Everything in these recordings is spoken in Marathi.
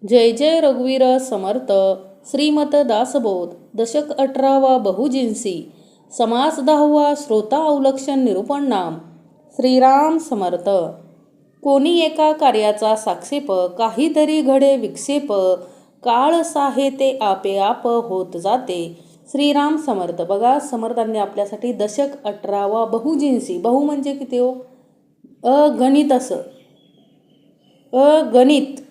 जय जय रघुवीर समर्थ. श्रीमत दासबोध. दशक 18वा बहुजिन्सी. समास 10वा. श्रोता अवलक्षण निरूपण नाम. श्रीराम समर्थ. कोणी एका कार्याचा साक्षेप, काहीतरी घडे विक्षेप, काळ साहे ते आपे आप होत जाते. श्रीराम समर्थ. बघा, समर्थांनी आपल्यासाठी दशक 18वा बहुजिन्सी. बहु म्हणजे किती हो? अगणित असं. अगणित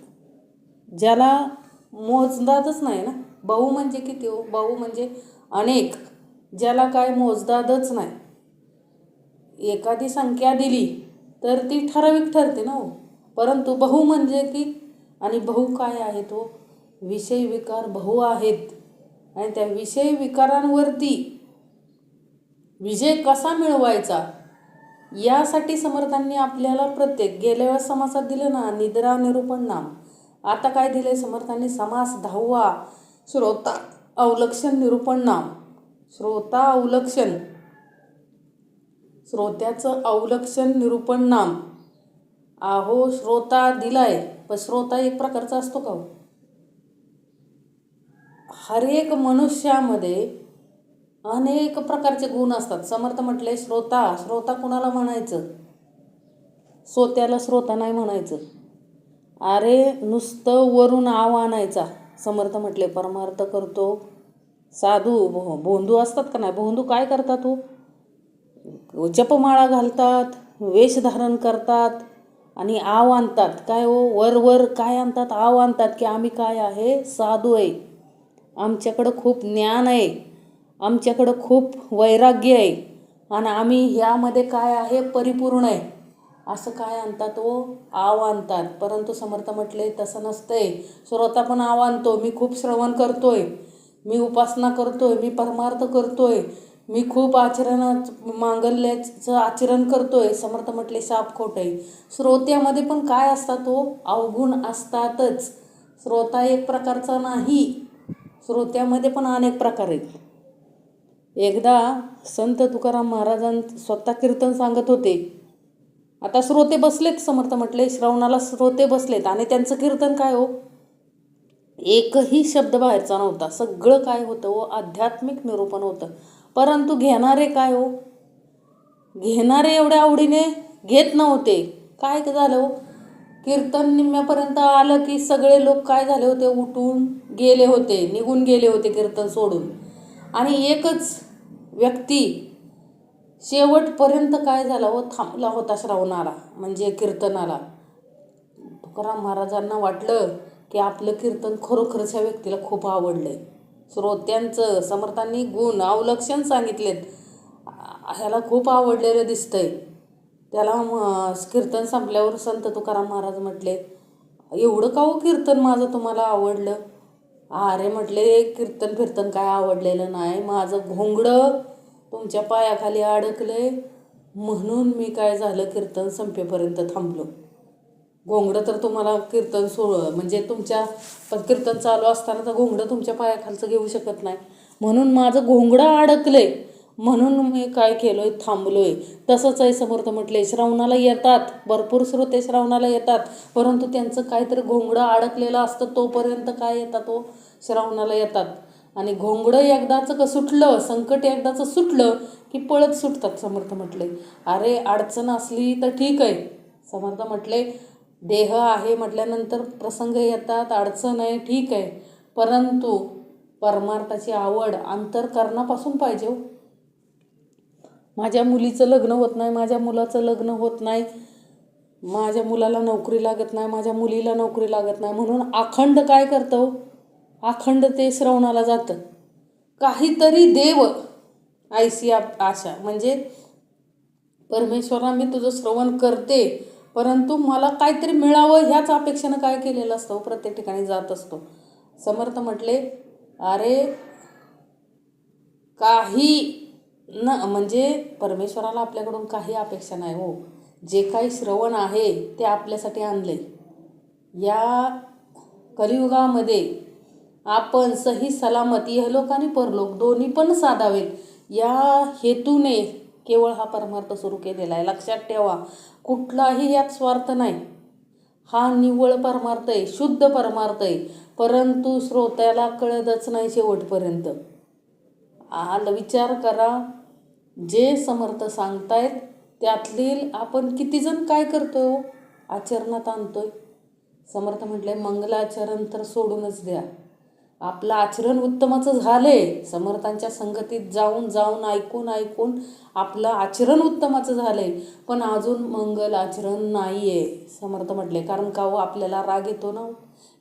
ज्याला मोजदादच नाही ना. बहु म्हणजे किती हो? बहु म्हणजे अनेक, ज्याला काय मोजदादच नाही. एखादी संख्या दिली तर ती ठराविक ठरते ना हो. परंतु बहु म्हणजे की, आणि बहु काय आहे तो? विषय विकार बहु आहेत. आणि त्या विषय विकारांवरती विजय कसा मिळवायचा यासाठी समर्थांनी आपल्याला प्रत्येक गेल्या वेळेस समासात दिलं ना, निद्रा निरूपण नाम. आता काय दिले समर्थांनी? समास 10वा. श्रोता अवलक्षण निरूपण नाम. श्रोता अवलक्षण, श्रोत्याचं अवलक्षण निरूपण नाम. आहो, श्रोता दिलाय, पण श्रोता एक प्रकारचा असतो का? हर एक मनुष्यामध्ये अनेक प्रकारचे गुण असतात. समर्थ म्हटले श्रोता. श्रोता कुणाला म्हणायचं? श्रोत्याला श्रोता नाही म्हणायचं. अरे नुसतं वरून आव आणायचा. समर्थ म्हटले परमार्थ करतो साधू. भोंदू असतात का नाही? भोंदू काय करतात हो? जपमाळा घालतात, वेश धारण करतात आणि आव आणतात. काय हो? वर काय आणतात? आव आणतात की आम्ही काय आहे? साधू आहे, आमच्याकडं खूप ज्ञान आहे, आमच्याकडं खूप वैराग्य आहे, आणि आम्ही ह्यामध्ये काय आहे? परिपूर्ण आहे. असं काय आणतात हो? आव आणतात. परंतु समर्थ म्हटले तसं नसतंय. श्रोता पण आव आणतो. मी खूप श्रवण करतोय, मी उपासना करतोय, मी परमार्थ करतोय, मी खूप मांगल्याचं आचरण करतोय. समर्थ म्हटले शाप खोट आहे. श्रोत्यामध्ये पण काय असतात हो? अवगुण असतातच. श्रोता एक प्रकारचा नाही, श्रोत्यामध्ये पण अनेक प्रकार आहेत. एकदा संत तुकाराम महाराजां स्वतः कीर्तन सांगत होते. आता श्रोते बसलेत. समर्थ म्हटले श्रवणाला श्रोते बसलेत आणि त्यांचं कीर्तन काय हो? एकही शब्द बाहेरचा नव्हता. सगळं काय होतं हो? आध्यात्मिक निरूपण होतं. परंतु घेणारे काय हो? घेणारे एवढ्या आवडीने घेत नव्हते. काय झालं हो? कीर्तन निम्म्यापर्यंत आलं की सगळे लोक काय झाले होते? उठून गेले होते, निघून गेले होते कीर्तन सोडून. आणि एकच व्यक्ती शेवटपर्यंत काय झाला हो? थांबला होता श्रवणाला, म्हणजे कीर्तनाला. तुकाराम महाराजांना वाटलं की आपलं कीर्तन खरोखरच्या व्यक्तीला खूप आवडलंय. श्रोत्यांचं समर्थांनी गुण अवलक्षण सांगितलेत. ह्याला खूप आवडलेलं दिसतंय. त्याला कीर्तन संपल्यावर संत तुकाराम महाराज म्हटले, एवढं का हो कीर्तन माझं तुम्हाला आवडलं? अरे म्हटले, कीर्तन फिरतन काय आवडलेलं नाही, माझं घोंगडं तुमच्या पायाखाली अडकलंय, म्हणून मी काय झालं, कीर्तन संपेपर्यंत थांबलो. घोंगडं तर तुम्हाला कीर्तन म्हणजे तुमच्या कीर्तन चालू असताना तर घोंगडं तुमच्या पायाखालचं घेऊ शकत नाही, म्हणून माझं घोंगडं अडकलंय, म्हणून मी काय केलोय? थांबलोय. तसंच आहे. समर्थ म्हटले श्रवणाला येतात, भरपूर श्रोते श्रवणाला येतात, परंतु त्यांचं काहीतरी घोंगडं अडकलेलं असतं. तोपर्यंत काय येतात हो? श्रवणाला येतात. आणि घोंगडं एकदाचं सुटलं, संकट एकदाचं सुटलं की पळत सुटतात. समर्थ म्हटले अरे अडचण असली तर ठीक आहे. समर्थ म्हटले देह आहे म्हटल्यानंतर प्रसंग येतात, अडचण आहे, ठीक आहे, परंतु परमार्थाची आवड अंतःकरणापासून पाहिजे हो. माझ्या मुलीचं लग्न होत नाही, माझ्या मुलाचं लग्न होत नाही, माझ्या मुलाला नोकरी लागत नाही, माझ्या मुलीला नोकरी लागत नाही, म्हणून अखंड काय करतो? अखंड ते श्रवणाला जातं. काहीतरी देव ऐसी आशा, म्हणजे परमेश्वरा मी तुझं श्रवण करते, परंतु मला काहीतरी मिळावं ह्याच अपेक्षेनं काय केलेलं असतं? प्रत्येक ठिकाणी जात असतो. समर्थ म्हटले अरे काही न, म्हणजे परमेश्वराला आपल्याकडून काही अपेक्षा नाही हो. जे काही श्रवण आहे ते आपल्यासाठी आणलंय. या कलियुगामध्ये आपण सही सलामत इहलोक आणि परलोक दोन्ही पण साधावेत या हेतूने केवळ हा परमार्थ सुरू केलेला आहे. लक्षात ठेवा, कुठलाही यात स्वार्थ नाही. हा निव्वळ परमार्थ आहे, शुद्ध परमार्थ आहे, परंतु श्रोत्याला कळतच नाही शेवटपर्यंत. विचार करा, जे समर्थ सांगतायत त्यातली आपण किती जण काय करतोय हो, आचरणात आणतोय. समर्थ म्हटले मंगलाचरण तर सोडूनच द्या. आपलं आचरण उत्तमाचं झालंय, समर्थांच्या संगतीत जाऊन जाऊन ऐकून ऐकून आपलं आचरण उत्तमाचं झालंय, पण अजून मंगल आचरण नाही आहे. समर्थ म्हटले कारण का हो, आपल्याला राग येतो ना,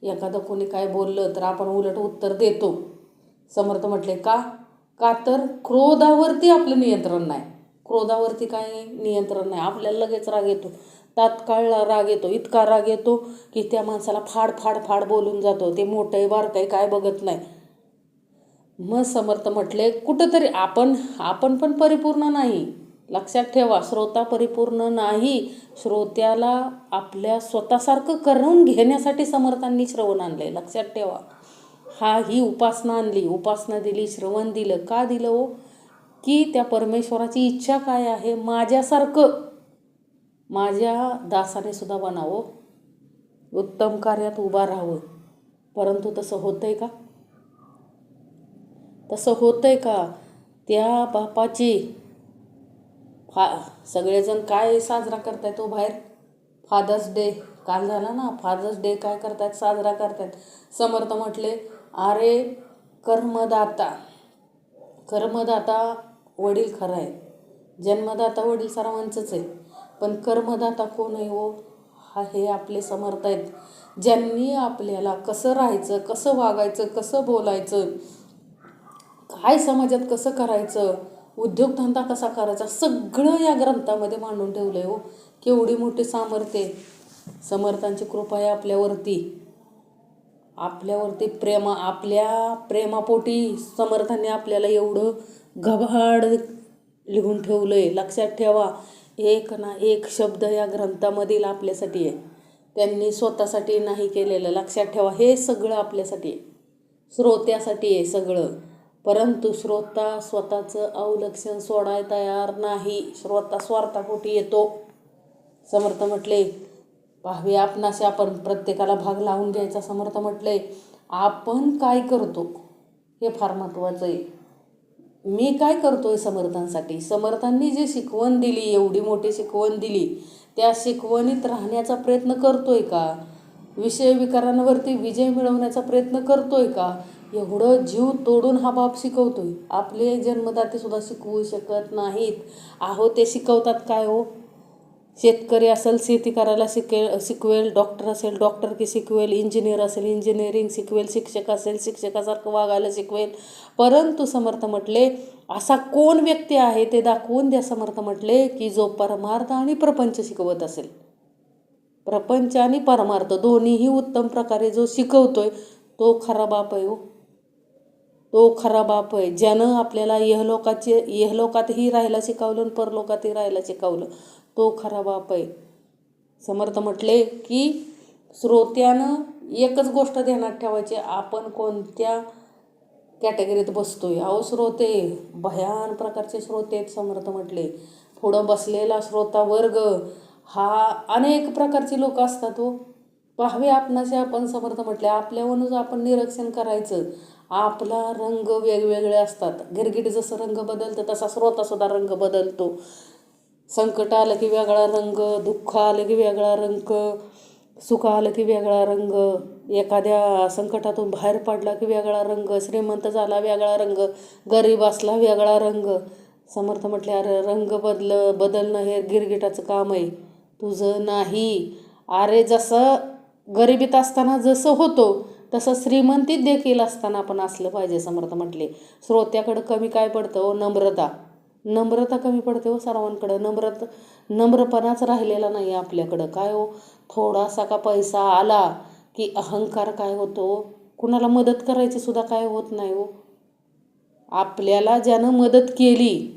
एखादं कोणी काय बोललं तर आपण उलट उत्तर देतो. समर्थ म्हटले का तर क्रोधावरती आपलं नियंत्रण नाही. क्रोधावरती काय नियंत्रण नाही, आपल्याला लगेच राग येतो, तात्काळ राग येतो, इतका राग येतो की त्या माणसाला फाड फाड फाड बोलून जातो. ते मोठं बारकाई काय बघत नाही. मग समर्थ म्हटले कुठंतरी आपण पण परिपूर्ण नाही. लक्षात ठेवा, श्रोता परिपूर्ण नाही. श्रोत्याला आपल्या स्वतःसारखं करून घेण्यासाठी समर्थांनी श्रवण आणलंय. लक्षात ठेवा, ही उपासना आणली, उपासना दिली, श्रवण दिलं. का दिलं हो, की त्या परमेश्वराची इच्छा काय आहे, माझ्यासारखं माझ्या दासाने सुद्धा बनावं, उत्तम कार्यात उभा राहावं. परंतु तसं होतंय का, तसं होतंय का? त्या बापाची सगळेजण काय साजरा करतायत तो बाहेर, फादर्स डे काल झाला ना, फादर्स डे काय करतायत, साजरा करतायत. समर्थ म्हटले अरे कर्मदाता वडील खरं आहे, जन्मदाता वडील सर्वांचंच आहे, पण कर्मदाता कोण आहे हो, हे आपले समर्थ आहेत. ज्यांनी आपल्याला कसं राहायचं, कसं वागायचं, कसं बोलायचं, काय समाजात कसं करायचं, उद्योगधंदा कसा करायचा, सगळं या ग्रंथामध्ये मांडून ठेवलं आहे हो. केवढी मोठी सामर्थ्य, समर्थांची कृपा आहे आपल्यावरती आपल्या प्रेमापोटी समर्थांनी आपल्याला एवढं गभाड लिहून ठेवलं आहे. लक्षात ठेवा, एक ना एक शब्द या ग्रंथामधील आपल्यासाठी आहे, त्यांनी स्वतःसाठी नाही केलेलं. लक्षात ठेवा, हे सगळं आपल्यासाठी आहे, श्रोत्यासाठी आहे सगळं. परंतु श्रोता स्वतःचं अवलक्षण सोडाय तयार नाही, श्रोता स्वार्थापोटी येतो. समर्थ म्हटले पाहावे आपणाशी, आपण प्रत्येकाला भाग लावून घ्यायचा. समर्थ म्हटले आपण काय करतो हे फार महत्त्वाचं आहे. मी काय करतोय समर्थांसाठी, समर्थांनी जे शिकवण दिली, एवढी मोठी शिकवण दिली, त्या शिकवणीत राहण्याचा प्रयत्न करतोय का, विषय विकारांवरती विजय मिळवण्याचा प्रयत्न करतोय का, एवढं जीव तोडून हा बाप शिकवतोय. आपले जन्मदाते सुद्धा शिकवू शकत नाहीत. ते शिकवतात काय हो, शेतकरी असेल शेती करायला शिकवेल, डॉक्टर असेल डॉक्टरकी शिकवेल, इंजिनियर असेल इंजिनिअरिंग शिकवेल, शिक्षक असेल शिक्षकासारखं वागायला शिकवेल. परंतु समर्थ म्हटले असा कोण व्यक्ती आहे ते दाखवून द्या. समर्थ म्हटले की जो परमार्थ आणि प्रपंच शिकवत असेल, प्रपंच आणि परमार्थ दोन्हीही उत्तम प्रकारे जो शिकवतोय तो खरा बाप आहे हो, तो खरा बाप आहे. ज्यानं आपल्याला इहलोकातही राहायला शिकवलं आणि परलोकातही राहायला शिकवलं, तो खरा बाप आहे. समर्थ म्हटले की श्रोत्यानं एकच गोष्ट ध्यानात ठेवायची, आपण कोणत्या कॅटेगरीत बसतोय. श्रोते भयान प्रकारचे श्रोते आहेत. समर्थ म्हटले पुढं बसलेला श्रोता वर्ग हा अनेक प्रकारची लोक असतात हो. पाहावे आपणाशी आपण. समर्थ म्हटले आपल्यावरूनच आपण निरीक्षण करायचं. आपला रंग वेगवेगळे असतात. गिरगिट जसं रंग बदलतं तसा श्रोतासुद्धा रंग बदलतो. संकट आलं की वेगळा रंग, दुःख आलं की वेगळा रंग, सुख आलं की वेगळा रंग, एखाद्या संकटातून बाहेर पडला की वेगळा रंग, श्रीमंत झाला वेगळा रंग, गरीब असला वेगळा रंग. समर्थ म्हटले अरे रंग बदलणं हे गिरगिटाचं काम आहे, तुझं नाही. अरे जसं गरिबीत असताना जसं होतो तसं श्रीमंतीत देखील असताना आपण असलं पाहिजे. समर्थ म्हटले श्रोत्याकडं कमी काय पडतं हो, नम्रता कमी पडते हो सर्वांकडं. नम्रपणाच राहिलेला नाही आपल्याकडं. काय हो, थोडासा का पैसा आला की अहंकार काय होतो, कुणाला मदत करायची सुद्धा काय होत नाही हो. आपल्याला ज्यानं मदत केली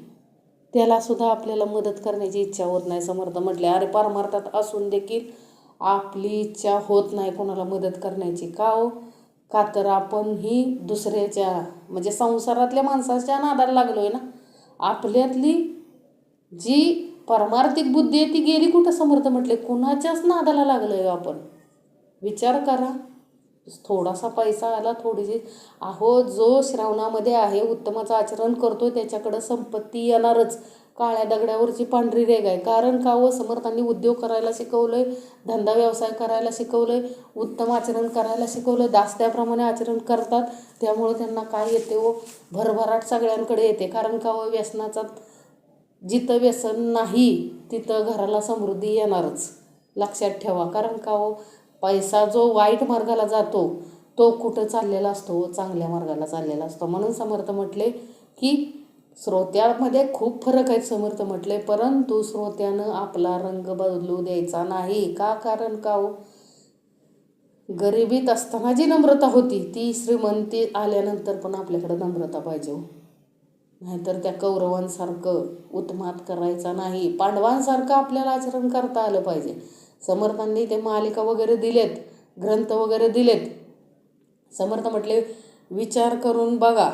त्याला सुद्धा आपल्याला मदत करण्याची इच्छा होत नाही. समर्थ म्हटले अरे परमार्थात असून देखील आपली इच्छा होत नाही कोणाला मदत करण्याची. का हो, का तर आपण ही दुसऱ्याच्या म्हणजे संसारातल्या माणसाच्या नादाला लागलोय ना. आपल्यातली जी परमार्थिक बुद्धी आहे ती गेली कुठं. समर्थ म्हटले कुणाच्याच नादाला लागलोय आपण. विचार करा. थोडासा पैसा आला, थोडीशी अहो जो श्रावणामध्ये आहे उत्तमाचं आचरण करतो त्याच्याकडं संपत्ती येणारच. काळ्या दगडावरची पांढरी रेघ आहे. कारण का व समर्थांनी उद्योग करायला शिकवलंय, धंदा व्यवसाय करायला शिकवलंय, उत्तम आचरण करायला शिकवलं. दास्त्याप्रमाणे आचरण करतात, त्यामुळं त्यांना काय येते व भरभराट सगळ्यांकडे येते. कारण का व व्यसनाचा जिथं व्यसन नाही तिथं घराला समृद्धी येणारच. लक्षात ठेवा. कारण का हो पैसा जो वाईट मार्गाला जातो तो कुठं चाललेला असतो, चांगल्या मार्गाला चाललेला असतो. म्हणून समर्थ म्हटले की श्रोत्यामध्ये खूप फरक आहेत. समर्थ म्हटले परंतु श्रोत्यानं आपला रंग बदलू द्यायचा नाही. का? कारण का हो गरिबीत असताना जी नम्रता होती ती श्रीमंती आल्यानंतर पण आपल्याकडे नम्रता पाहिजे हो. नाहीतर त्या कौरवांसारखं उत्मात करायचा नाही. पांडवांसारखं आपल्याला आचरण करता आलं पाहिजे. समर्थांनी ते मालिका वगैरे दिलेत, ग्रंथ वगैरे दिलेत. समर्थ म्हटले विचार करून बघा.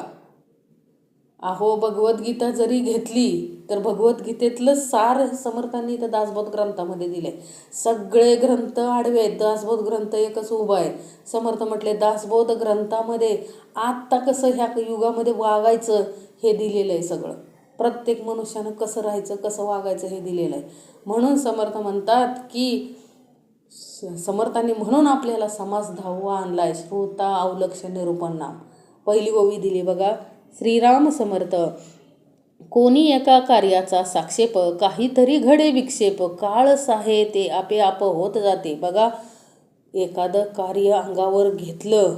अहो भगवद्गीता जरी घेतली तर भगवद्गीतेतलं सार समर्थांनी त्या दासबोध ग्रंथामध्ये दिले. सगळे ग्रंथ आडवे आहेत, दासबोध ग्रंथ एकच उभा आहे. समर्थ म्हटले दासबोध ग्रंथामध्ये आत्ता कसं ह्या युगामध्ये वागायचं हे दिलेलं आहे. सगळं प्रत्येक मनुष्यानं कसं राहायचं, कसं वागायचं हे दिलेलं आहे. म्हणून समर्थ म्हणतात की समर्थांनी म्हणून आपल्याला समास धावा आणलाय. श्रोता अवलक्ष निरूपण नाम. पहिली ओवी दिली बघा. श्रीराम समर्थ. कोणी एका कार्याचा साक्षेप, काहीतरी घडे विक्षेप, काळ साहे ते आपे आप होत जाते. बघा एखादं कार्य अंगावर घेतलं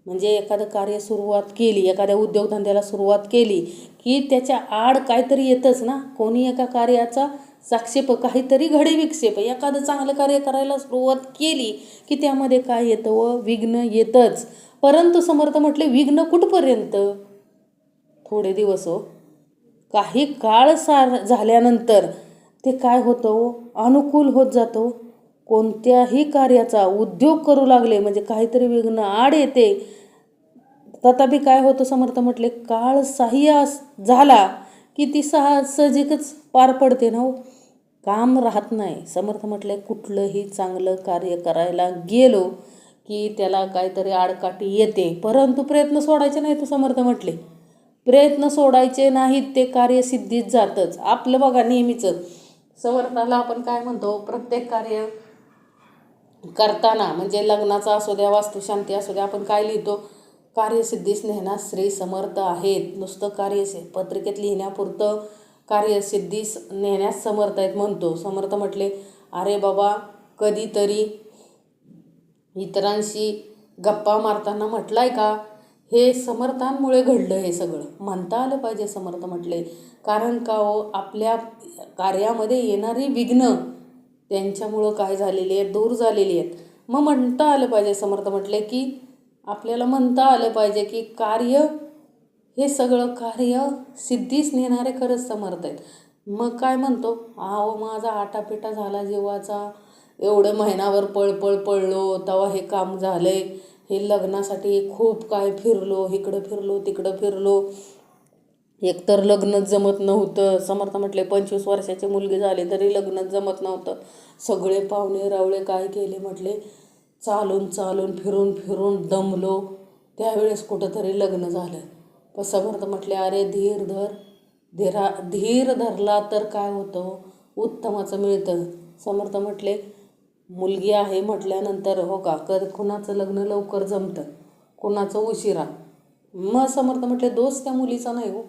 म्हणजे एखादं कार्य सुरुवात केली, एखाद्या उद्योगधंद्याला सुरुवात केली की त्याच्या आड काहीतरी येतच ना. कोणी एका कार्याचा साक्षेप, काहीतरी घडे विक्षेप. एखादं चांगलं कार्य करायला सुरुवात केली की त्यामध्ये काय येतं व विघ्न येतच. परंतु समर्थ म्हटले विघ्न कुठपर्यंत? थोडे दिवस हो. काही काळ झाल्यानंतर ते काय होतं, अनुकूल होत जातो. कोणत्याही कार्याचा उद्योग करू लागले म्हणजे काहीतरी विघ्न आड येते. तथापि काय होतं समर्थ म्हटले काळ सहाय्य झाला की ती सहजिकच पार पडते ना हो. काम राहत नाही. समर्थ म्हटले कुठलंही चांगलं कार्य करायला गेलो की त्याला काहीतरी आडकाठी येते, परंतु प्रयत्न सोडायचे नाही. तो समर्थ म्हटले प्रयत्न सोडायचे नाहीत, ते कार्य सिद्धीत जातच. आपलं बघा नेहमीचं समर्थाला आपण काय म्हणतो, प्रत्येक कार्य करताना म्हणजे लग्नाचा असू द्या, वास्तुशांती असू द्या, आपण काय लिहितो, कार्यसिद्धीस नेण्यास श्री समर्थ आहेत. नुसतं पत्रिकेत लिहिण्यापुरतं कार्यसिद्धीस नेण्यास समर्थ आहेत म्हणतो. समर्थ म्हटले अरे बाबा कधीतरी इतरांशी गप्पा मारताना म्हटलाय का, हे समर्थांमुळे घडलं. हे सगळं म्हणता आलं पाहिजे. समर्थ म्हटले कारण का हो आपल्या कार्यामध्ये येणारी विघ्न त्यांच्यामुळं काय झालेली आहेत, दूर झालेली आहेत. मग म्हणता आलं पाहिजे. समर्थ म्हटले की आपल्याला म्हणता आलं पाहिजे की कार्य हे सगळं कार्य सिद्धीस नेणारे खरंच समर्थ आहेत. मग काय म्हणतो, अहो माझा आटापिटा झाला जीवाचा, एवढं महिनाभर पळपळ पळलो तेव्हा हे काम झालंय. हे लग्नासाठी खूप काय फिरलो, इकडं फिरलो तिकडं फिरलो, एकतर लग्नच जमत नव्हतं. समर्थ म्हटले 25 वर्षाची मुलगी झाली तरी लग्नच जमत नव्हतं. सगळे पाहुणे रावळे काय केले म्हटले, चालून चालून फिरून फिरून दमलो, त्यावेळेस कुठंतरी लग्न झालं. पण समर्थ म्हटले अरे धीर धर. धीर धरला तर काय होतं, उत्तमाचं मिळतं. समर्थ म्हटले मुलगी आहे म्हटल्यानंतर हो का कुणाचं लग्न लवकर जमतं, कुणाचं उशिरा. मग समर्थ म्हटले दोष त्या मुलीचा नाही हो.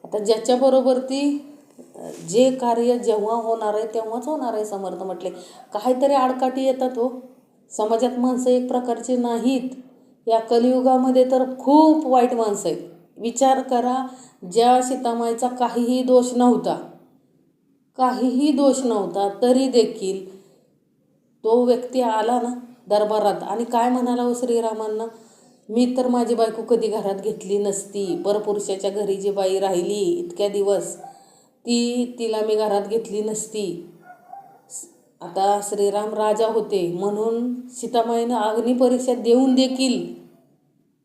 आता ज्याच्याबरोबर ती जे कार्य जेव्हा होणार आहे तेव्हाच होणार आहे. समर्थ म्हटले काहीतरी आडकाठी येतात हो. समाजात माणसं एक प्रकारची नाहीत. या कलियुगामध्ये तर खूप वाईट माणसं आहेत. विचार करा, ज्या सीतामाईचा काहीही दोष नव्हता तरी देखील तो व्यक्ती आला ना दरबारात आणि काय म्हणाला हो श्रीरामांना, मी तर माझी बायको कधी घरात घेतली नसती. परपुरुषाच्या घरी जी बाई राहिली इतक्या दिवस तिला मी घरात घेतली नसती. आता श्रीराम राजा होते म्हणून सीतामाईनं अग्निपरीक्षा देऊन देखील,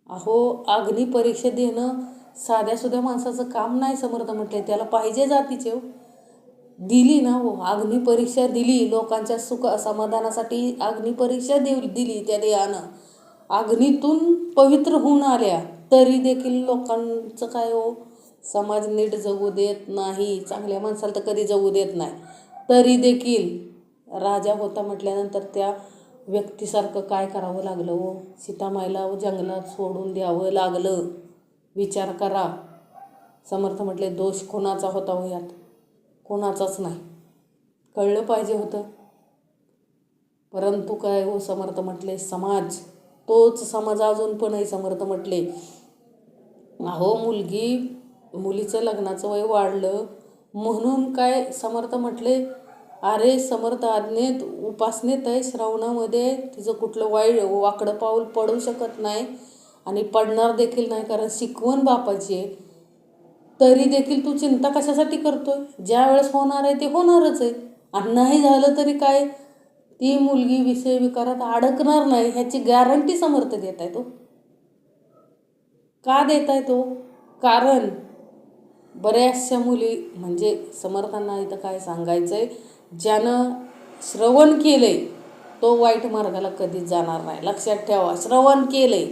अहो अग्निपरीक्षा देणं साध्या सुद्धा माणसाचं काम नाही. समर्थ म्हटले त्याला पाहिजे जातीचे हो. दिली ना हो, अग्निपरीक्षा दिली, लोकांच्या सुख समाधानासाठी अग्निपरीक्षा दिली त्या देवानं. अग्नीतून पवित्र होऊन आल्या, तरी देखील लोकांचं काय हो, समाज नीट जगू देत नाही. चांगल्या माणसाला तर कधी जगू देत नाही. तरी देखील राजा होता म्हटल्यानंतर त्या व्यक्तीसारखं काय करावं लागलं हो, सीतामाईला जंगलात सोडून द्यावं लागलं. विचार करा. समर्थ म्हटले दोष कोणाचा होता हो यात? कोणाचाच नाही. कळलं पाहिजे होतं. परंतु काय हो, समर्थ म्हटले समाज, तोच समाज अजून पण आहे. समर्थ म्हटले अहो, मुलीचं लग्नाचं वय वाढलं म्हणून काय, समर्थ म्हटले अरे समर्थ आज्ञेत उपासनेत आहे, श्रावणामध्ये तिचं कुठलं वाकडं पाऊल पडू शकत नाही आणि पडणार देखील नाही, कारण शिकवण बापाची आहे. तरी देखील तू चिंता कशासाठी करतोय? ज्या वेळेस होणार आहे ते होणारच आहे. आणि नाही झालं तरी काय, ती मुलगी विषय विकारात अडकणार नाही ह्याची गॅरंटी समर्थ देत आहे. तो का देत आहे तो? कारण बऱ्याचशा मुली, म्हणजे समर्थांना इथं काय सांगायचं आहे, ज्यानं श्रवण केलंय तो वाईट मार्गाला कधीच जाणार नाही. लक्षात ठेवा. श्रवण केलंय,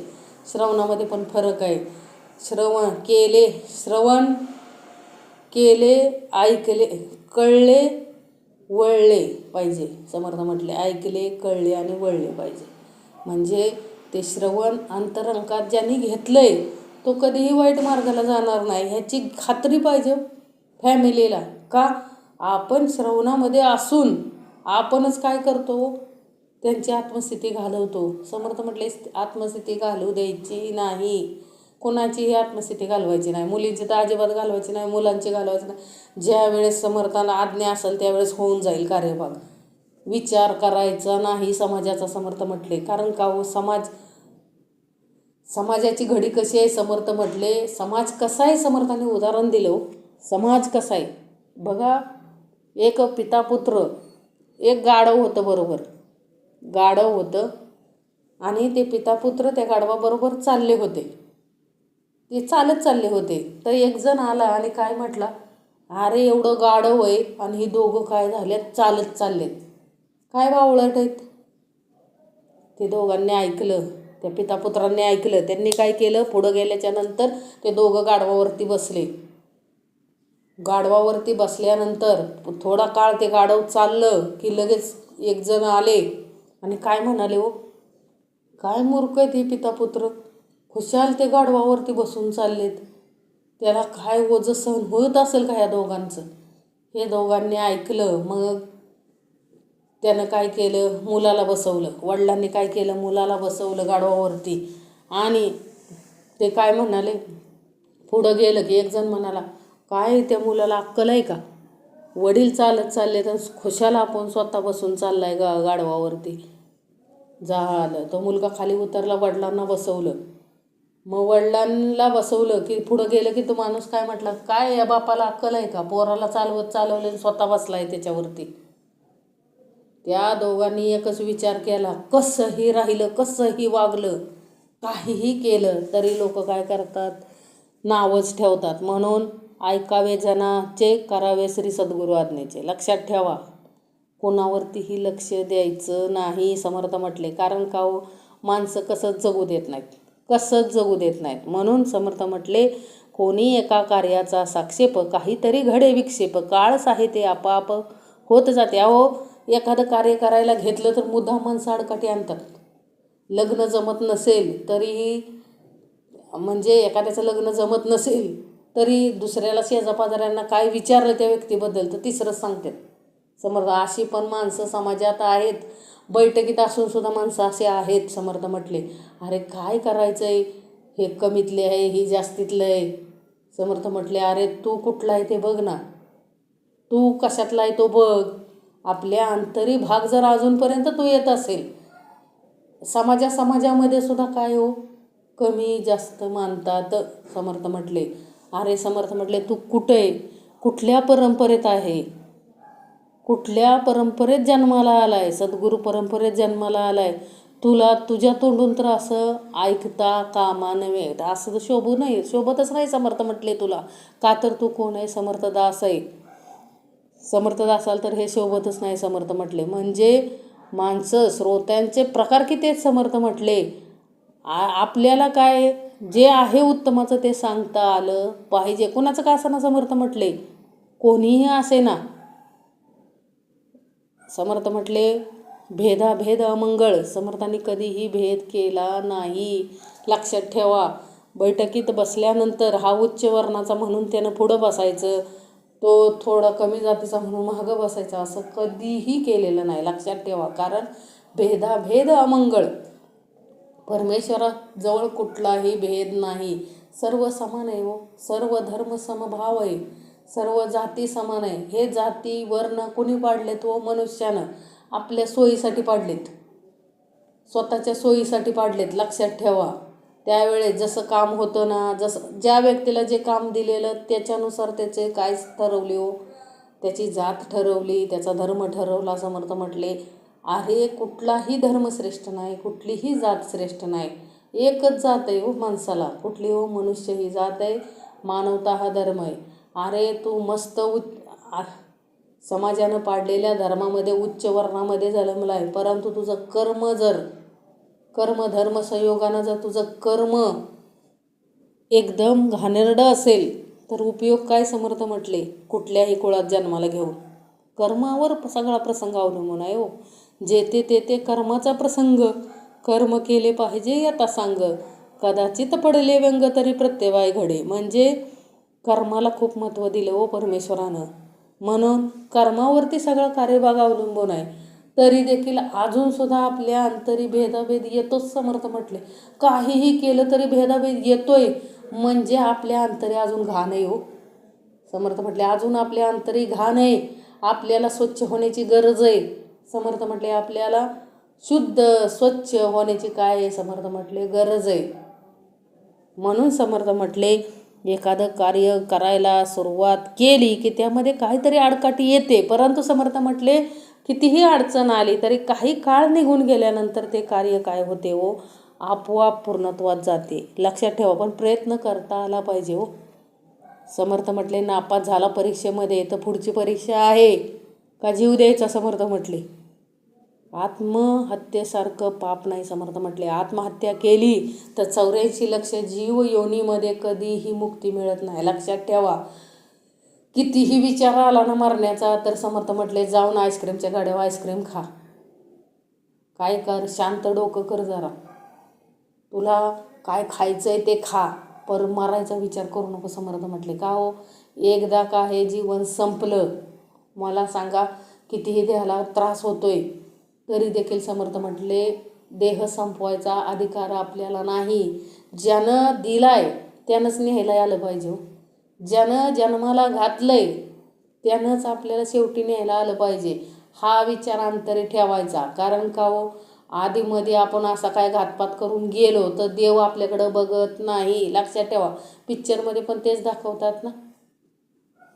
श्रवणामध्ये पण फरक आहे. श्रवण केले, ऐकले, कळले, वळले पाहिजे. समर्थ म्हटले ऐकले, कळले आणि वळले पाहिजे. म्हणजे ते श्रवण अंतरंगात ज्यांनी घेतलंय तो कधीही वाईट मार्गाला जाणार नाही ह्याची खात्री पाहिजे फॅमिलीला. का? आपण श्रवणामध्ये असून आपणच काय करतो, त्यांची आत्मस्थिती घालवतो. समर्थ म्हटले आत्मस्थिती घालवू द्यायची नाही. कोणाचीही आत्मस्थिती घालवायची नाही. मुलींची तर अजिबात घालवायची नाही, मुलांची घालवायची नाही. ज्या वेळेस समर्थाला आज्ञा असेल त्यावेळेस होऊन जाईल कार्यभाग. विचार करायचा नाही समाजाचा. समर्थ म्हटले कारण का हो, समाजाची घडी कशी आहे? समर्थ म्हटले समाज कसा आहे? समर्थाने उदाहरण दिलं. समाज कसा आहे बघा. एक पिता पुत्र, एक गाढव होतं. बरोबर गाढव होतं आणि ते पिता पुत्र त्या गाढवाबरोबर चालले होते. ते चालत चालले होते. तर एक जण आला आणि काय म्हटला, अरे एवढं गाढव आहे आणि ही दोघं काय झालेत, चालत चाललेत, काय बावळट आहेत. ते दोघांनी ऐकलं, त्या पितापुत्रांनी ऐकलं. त्यांनी काय केलं, पुढं गेल्याच्या नंतर ते दोघं गाढवावरती बसले. गाढवावरती बसल्यानंतर थोडा काळ ते गाढव चाललं की लगेच एक जण आले आणि काय म्हणाले, हो काय मूर्ख आहेत हे पितापुत्र, खुशाल ते गाढवावरती बसून चाललेत, त्याला काय ओझं सहन होत असेल का ह्या दोघांचं? हे दोघांनी ऐकलं. मग त्यानं काय केलं, मुलाला बसवलं. वडिलांनी काय केलं, मुलाला बसवलं गाढवावरती. आणि ते काय म्हणाले, पुढं गेलं की एक जण म्हणाला, काय त्या मुलाला अक्कल आहे का? वडील चालत चालले तर खुशाला आपण स्वतः बसून चाललाय गाढवावरती. झालं, तो मुलगा खाली उतरला, वडिलांना बसवलं. मग वडिलांना बसवलं की पुढं गेलं की तो माणूस काय म्हटला, काय या बापाला अक्कल आहे का? पोराला चालवले स्वतः बसलाय त्याच्यावरती. त्या दोघांनी एकच विचार केला, कसंही राहिलं, कसंही वागलं, काहीही केलं तरी लोक काय करतात, नावच ठेवतात. म्हणून ऐकावे जनाचे, करावे श्री सद्गुरू आज्ञेचे. लक्षात ठेवा, कोणावरतीही लक्ष द्यायचं नाही. समर्थ म्हटले कारण का हो, माणसं कसंच जगू देत नाहीत. म्हणून समर्थ म्हटले कोणी एका कार्याचा साक्षेप, काहीतरी घडे विक्षेप, काळ साहित्य आपाप होत जाते. अहो, एखादं कार्य करायला घेतलं तर मुद्दाम माणसं आडकाठी आणतात. लग्न जमत नसेल तरीही, म्हणजे एखाद्याचं लग्न जमत नसेल तरी दुसऱ्याला शेजापाजाऱ्यांना काय विचारलं त्या व्यक्तीबद्दल तर तिसरंच सांगतात. समर्थ अशी पण माणसं समाजात आहेत. बैठकीत असून सुद्धा माणसं असे आहेत. समर्थ म्हटले अरे काय करायचं आहे, हे कमीतले आहे, ही जास्तीतलं आहे. समर्थ म्हटले अरे तू कुठला आहे ते बघ ना, तू कशातला आहे तो बघ. आपल्या अंतरी भाग जर अजूनपर्यंत तू येत असेल, समाजामध्ये सुद्धा काय हो, कमी जास्त मानतात. समर्थ म्हटले अरे समर्थ म्हटले तू कुठं आहे, कुठल्या परंपरेत आहे, कुठल्या परंपरेत जन्माला आलाय, सद्गुरू परंपरेत जन्माला आलाय. तुला तुझ्या तोंडून तर असं ऐकता कामा नये. असं शोभतच नाही. समर्थ म्हटले तुला, का तर तू कोण आहे, समर्थ दास आहे. समर्थ असाल तर हे शोभतच नाही समर्थ म्हटले. म्हणजे माणसं श्रोत्यांचे प्रकार किती आहेत समर्थ म्हटले. आपल्याला काय जे आहे उत्तमाचं ते सांगता आलं पाहिजे. कुणाचं का असं ना समर्थ म्हटले, कोणीही असे ना. समर्थ म्हटले भेदाभेद अमंगळ. समर्थांनी कधीही भेद केला नाही. लक्षात ठेवा. बैठकीत बसल्यानंतर हा उच्च वर्णाचा म्हणून त्यानं पुढं बसायचं, तो थोडा कमी जातीचा म्हणून मागं बसायचा, असं कधीही केलेलं नाही. लक्षात ठेवा. कारण भेदाभेद अमंगळ. परमेश्वराजवळ कुठलाही भेद नाही. सर्व समान आहे हो. सर्व धर्म समभाव आहे. सर्व जाती समान आहे. हे जाती वर्ण कोणी पाडलेत हो? मनुष्यानं आपल्या सोयीसाठी पाडलेत, स्वतःच्या सोयीसाठी पाडलेत. लक्षात ठेवा. त्यावेळेस जसं काम होतं ना, जसं ज्या व्यक्तीला जे काम दिलेलं त्याच्यानुसार त्याचे काय ठरवले हो? त्याची जात ठरवली, त्याचा धर्म ठरवला. समर्थ म्हटले अरे कुठलाही धर्म श्रेष्ठ नाही, कुठलीही जात श्रेष्ठ नाही. एकच जात आहे हो माणसाला. कुठली हो? मनुष्य ही जात आहे. मानवता हा धर्म आहे. अरे तू मस्त समाजानं पाडलेल्या धर्मामध्ये उच्च वर्णामध्ये जन्मला आहे, परंतु तुझं कर्म धर्म संयोगानं जर तुझं कर्म एकदम घाणेरडं असेल तर उपयोग काय? समर्थ म्हटले कुठल्याही कुळात जन्माला घेऊन. कर्मावर सगळा प्रसंग अवलंबून आहे हो. जेथे तेथे कर्माचा प्रसंग. कर्म केले पाहिजे आता सांग, कदाचित पडले व्यंग तरी प्रत्यवाय घडे. म्हणजे कर्माला खूप महत्त्व दिलं हो परमेश्वरानं. म्हणून कर्मावरती सगळा कार्यभाग अवलंबून आहे. तरी देखील अजूनसुद्धा आपल्या अंतरी भेदाभेद येतोच. समर्थ म्हटले काहीही केलं तरी भेदाभेद येतोय, म्हणजे आपल्या अंतरी अजून घाण आहे हो. समर्थ म्हटले अजून आपल्या अंतरी घाण आहे. आपल्याला स्वच्छ होण्याची गरज आहे. समर्थ म्हटले आपल्याला शुद्ध स्वच्छ होण्याची काय आहे? समर्थ म्हटले गरज आहे. म्हणून समर्थ म्हटले एखादं कार्य करायला सुरुवात केली की त्यामध्ये काहीतरी आडकाठी येते, परंतु समर्थ म्हटले कितीही अडचण आली तरी काही काळ निघून गेल्यानंतर ते कार्य काय होते हो? आपोआप पूर्णत्वात जाते. लक्षात ठेवा. पण प्रयत्न करता आला पाहिजे हो. समर्थ म्हटले नापास झाला परीक्षेमध्ये तर पुढची परीक्षा आहे का जीव द्यायचा? समर्थ म्हटले आत्महत्येसारखं पाप नाही. समर्थ म्हटले आत्महत्या केली तर 84 लक्ष जीव योनीमध्ये कधीही मुक्ती मिळत नाही. लक्षात ठेवा. कितीही विचार आला ना मरण्याचा तर समर्थ म्हटले जाऊन आईस्क्रीमच्या गाड्यावर आईस्क्रीम खा. काय कर, शांत डोकं कर जरा. तुला काय खायचंय ते खा, पर मरायचा विचार करू नको. समर्थ म्हटले का हो? एकदा का हे जीवन संपलं. मला सांगा कितीही देहाला त्रास होतोय तरी देखील समर्थ म्हटले देह संपवायचा अधिकार आपल्याला नाही. ज्यानं दिलाय त्यानंच न्यायला आलं पाहिजे हो. ज्यानं जन्माला घातलंय त्यानंच आपल्याला शेवटी न्यायला आलं पाहिजे. हा विचार अंतरी ठेवायचा. कारण का हो? आधीमध्ये आपण असा काय घातपात करून गेलो तर देव आपल्याकडं बघत नाही. लक्षात ठेवा. पिक्चरमध्ये पण तेच दाखवतात ना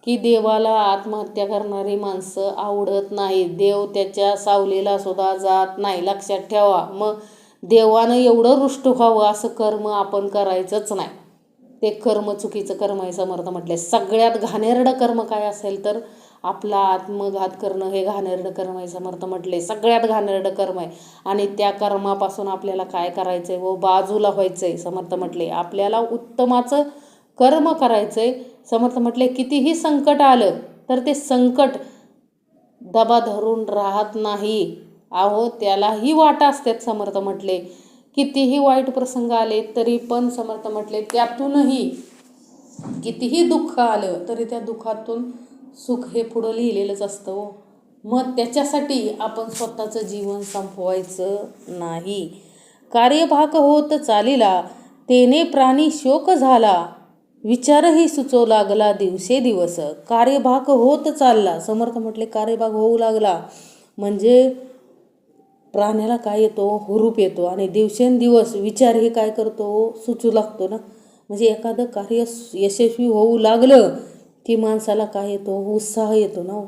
की देवाला आत्महत्या करणारी माणसं आवडत नाही. देव त्याच्या सावलीला सुद्धा जात नाही. लक्षात ठेवा. मग देवानं एवढं रुष्ट व्हावं असं कर्म आपण करायचंच नाही. ते कर्म चुकीचं कर्म आहे. समर्थ म्हटले सगळ्यात घाणेरडं कर्म काय असेल तर आपला आत्मघात करणं हे घाणेरडं कर्म आहे. समर्थ म्हटले सगळ्यात घाणेरडं कर्म आहे. आणि त्या कर्मापासून आपल्याला काय करायचं आहे व बाजूला व्हायचं आहे. समर्थ म्हटले आपल्याला उत्तमाचं कर्म करायचं आहे. समर्थ म्हटले कितीही संकट आलं तर ते संकट दबा धरून राहत नाही. अहो त्यालाही वाटा असतात. समर्थ म्हटले कितीही वाईट प्रसंग आले तरी पण समर्थ म्हटले त्यातूनही कितीही दुःख आलं तरी त्या दुःखातून सुख हे पुढं लिहिलेलंच असतं हो. मग त्याच्यासाठी आपण स्वतःचं जीवन संपवायचं नाही. कार्यभाग होत चालिला तेने प्राणी शोक झाला, विचारही सुचो लागला दिवसेदिवस. कार्यभाग होत चालला. समर्थ म्हटले कार्यभाग होऊ लागला म्हणजे प्राण्याला काय येतो? हुरूप येतो. आणि दिवसेंदिवस विचारही काय करतो? सुचू लागतो ना. म्हणजे एखादं कार्य यशस्वी होऊ लागलं की माणसाला काय येतो? उत्साह येतो ना.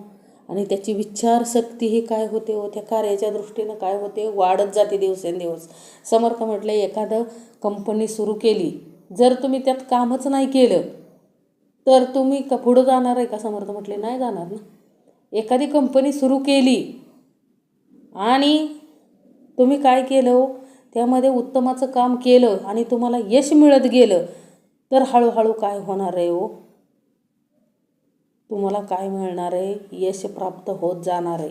आणि त्याची विचारशक्तीही काय होते हो? त्या कार्याच्या दृष्टीनं काय होते? वाढत जाते दिवसेंदिवस. समर्थ म्हटले एखादं कंपनी सुरू केली, जर तुम्ही त्यात कामच नाही केलं तर तुम्ही पुढं जाणार आहे का? समर्थ म्हटले नाही जाणार ना. एखादी कंपनी सुरू केली आणि तुम्ही काय केलं, त्यामध्ये उत्तमाचं काम केलं आणि तुम्हाला यश मिळत गेलं, तर हळूहळू काय होणार आहे हो, तुम्हाला काय मिळणार आहे, यश प्राप्त होत जाणार आहे.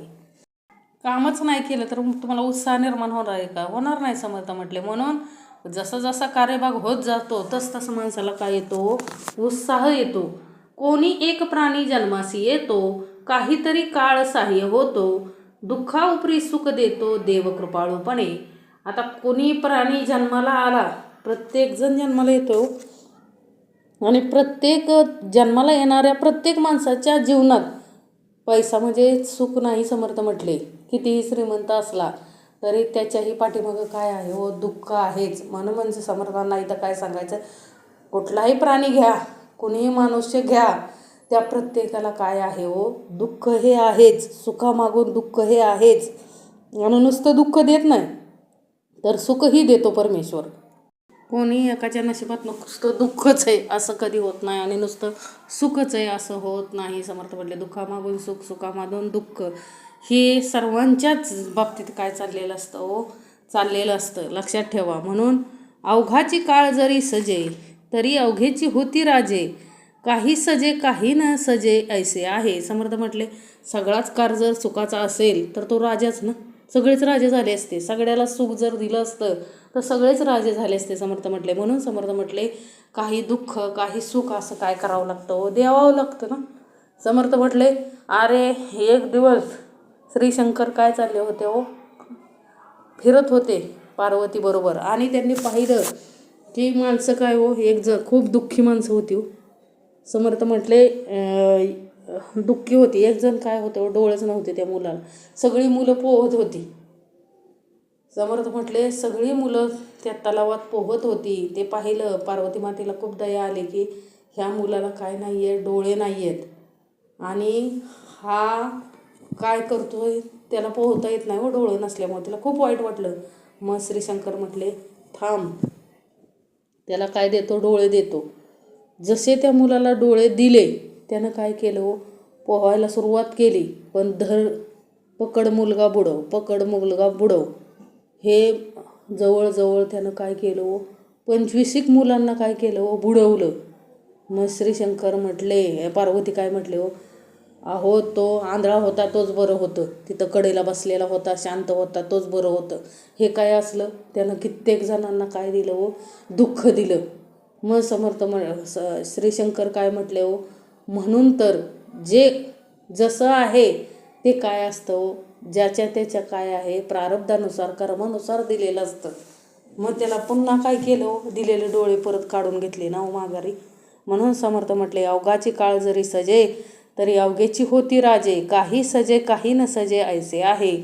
कामच नाही केलं तर तुम्हाला उत्साह निर्माण होणार आहे का? होणार नाही समर्थ म्हटले. म्हणून जसा जसा कार्यभाग होत जातो तसं माणसाला काय येतो, उत्साह येतो. कोणी एक प्राणी जन्मासी येतो, काहीतरी काळ सहाय्य होतो, दुःखा उपरी सुख देतो देव कृपाळूपणे. आता कोणी प्राणी जन्माला आला, प्रत्येकजण जन्माला येतो आणि प्रत्येक जन्माला येणाऱ्या प्रत्येक माणसाच्या जीवनात पैसा म्हणजे सुख नाही समर्थ म्हटले. कितीही श्रीमंत असला तरी त्याच्याही पाठीमागं काय आहे हो, दुःख आहेच. म्हणजे समर्थांना इथं काय सांगायचं, कुठलाही प्राणी घ्या, कुणीही मनुष्य घ्या, त्या प्रत्येकाला काय आहे हो, दुःख हे आहेच. सुखामागून दुःख हे आहेच. आणि नुसतं दुःख देत नाही तर सुखही देतो परमेश्वर. कोणी एकाच्या नशिबात नुसतं दुःखच आहे असं कधी होत नाही आणि नुसतं सुखच आहे असं होत नाही. समर्थ म्हटले दुःखामागून सुख, सुखामागून दुःख, हे सर्वांच्याच बाबतीत काय चाललेलं असतं हो, चाललेलं असतं, लक्षात ठेवा. म्हणून अवघाची काळ जरी सजे तरी अवघेची होती राजे, काही सजे काही न सजे ऐसे आहे. समर्थ म्हटले सगळाच कार जर सुखाचा असेल तर तो राजाच ना, सगळेच राजे झाले असते. सगळ्याला सुख जर दिलं असतं तर सगळेच राजे झाले असते समर्थ म्हटले. म्हणून समर्थ म्हटले काही दुःख काही सुख असं काय करावं लागतं हो, द्यावं लागतं ना. समर्थ म्हटले अरे एक दिवस श्री शंकर काय चालले होते हो, फिरत होते पार्वती बरोबर आणि त्यांनी पाहिलं की माणसं काय हो, खूप दुःखी माणसं होती हो. समर्थ म्हटले दुःखी होती. एक जण काय होतं, डोळेच नव्हते त्या मुलाला, सगळी मुलं पोहत होती. समर्थ म्हटले सगळी मुलं त्या तलावात पोहत होती. ते पाहिलं, पार्वती मातेला खूप दया आली की ह्या मुलाला काय नाही आहे, डोळे नाही आहेत आणि हा काय करतोय, त्याला पोहता येत नाही हो डोळे नसल्यामुळे. तिला खूप वाईट वाटलं. मग श्रीशंकर म्हटले थांब, त्याला काय देतो, डोळे देतो. जसे त्या मुलाला डोळे दिले त्यानं काय केलं हो, पोहायला सुरुवात केली. पण पकड मुलगा बुडव, पकड मुलगा बुडव, हे जवळजवळ त्यानं काय केलं हो, 25 मुलांना काय केलं हो, बुडवलं. मग श्रीशंकर म्हटले, पार्वती काय म्हटले हो, अहो तो आंधळा होता तोच बरं होतं, तिथं कडेला बसलेला होता शांत होता तोच बरं होतं. हे काय असलं, त्यानं कित्येक जणांना काय दिलं हो, दुःख दिलं. मग श्रीशंकर काय म्हटले हो, म्हणून तर जे जसं आहे ते काय असतं हो, ज्याच्या त्याच्या काय आहे प्रारब्धानुसार कर्मानुसार दिलेलं असतं. मग त्याला पुन्हा काय केलं हो, दिलेले डोळे परत काढून घेतले ना हो माघारी. म्हणून समर्थ म्हटले अवघाची काळ जरी सजे तरी अवघेची होती राजे, काही सजे काही न सजे ऐसे आहे.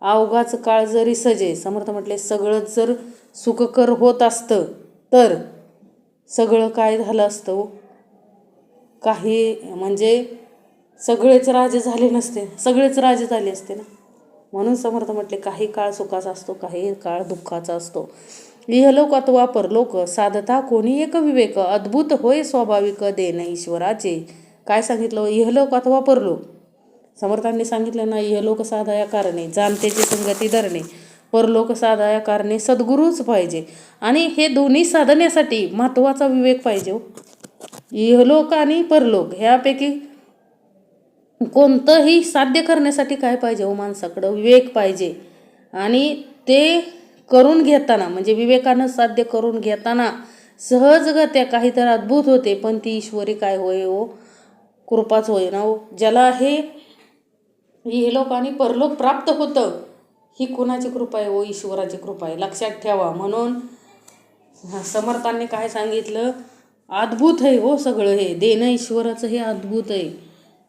अवघाचं काळ जरी सजे, समर्थ म्हटले सगळंच जर सुखकर होत असतं तर सगळं काय झालं असतं हो, काही म्हणजे सगळेच राजे झाले नसते, सगळेच राजे झाले असते ना. म्हणून समर्थ म्हटले काही काळ सुखाचा असतो, काही काळ दुःखाचा असतो. इहलोकात वापर लोक साधता कोणी एक विवेक, अद्भुत होय स्वाभाविक देण ईश्वराचे. काय सांगितलं, इहलोकात वापर लोक. समर्थांनी सांगितलं ना, इहलोक साधाया कारणे जाणतेची संगती धरणे, परलोक साधाया कारणे सद्गुरूच पाहिजे. आणि हे दोन्ही साधण्यासाठी महत्त्वाचा विवेक पाहिजे हो. इहलोक आणि परलोक ह्यापैकी कोणतंही साध्य करण्यासाठी काय पाहिजे हो, माणसाकडं विवेक पाहिजे. आणि ते करून घेताना म्हणजे विवेकानं साध्य करून घेताना सहजगत्या काहीतरी अद्भुत होते. पण ती ईश्वरी काय होय हो, कृपाच होय ना हो. ज्याला हे इहलोक आणि परलोक प्राप्त होतं ही कोणाची कृपा आहे हो, ईश्वराची कृपा आहे, लक्षात ठेवा. म्हणून समर्थांनी काय सांगितलं, अद्भुत आहे हो सगळं हे देणं ईश्वराचं, हे अद्भुत आहे.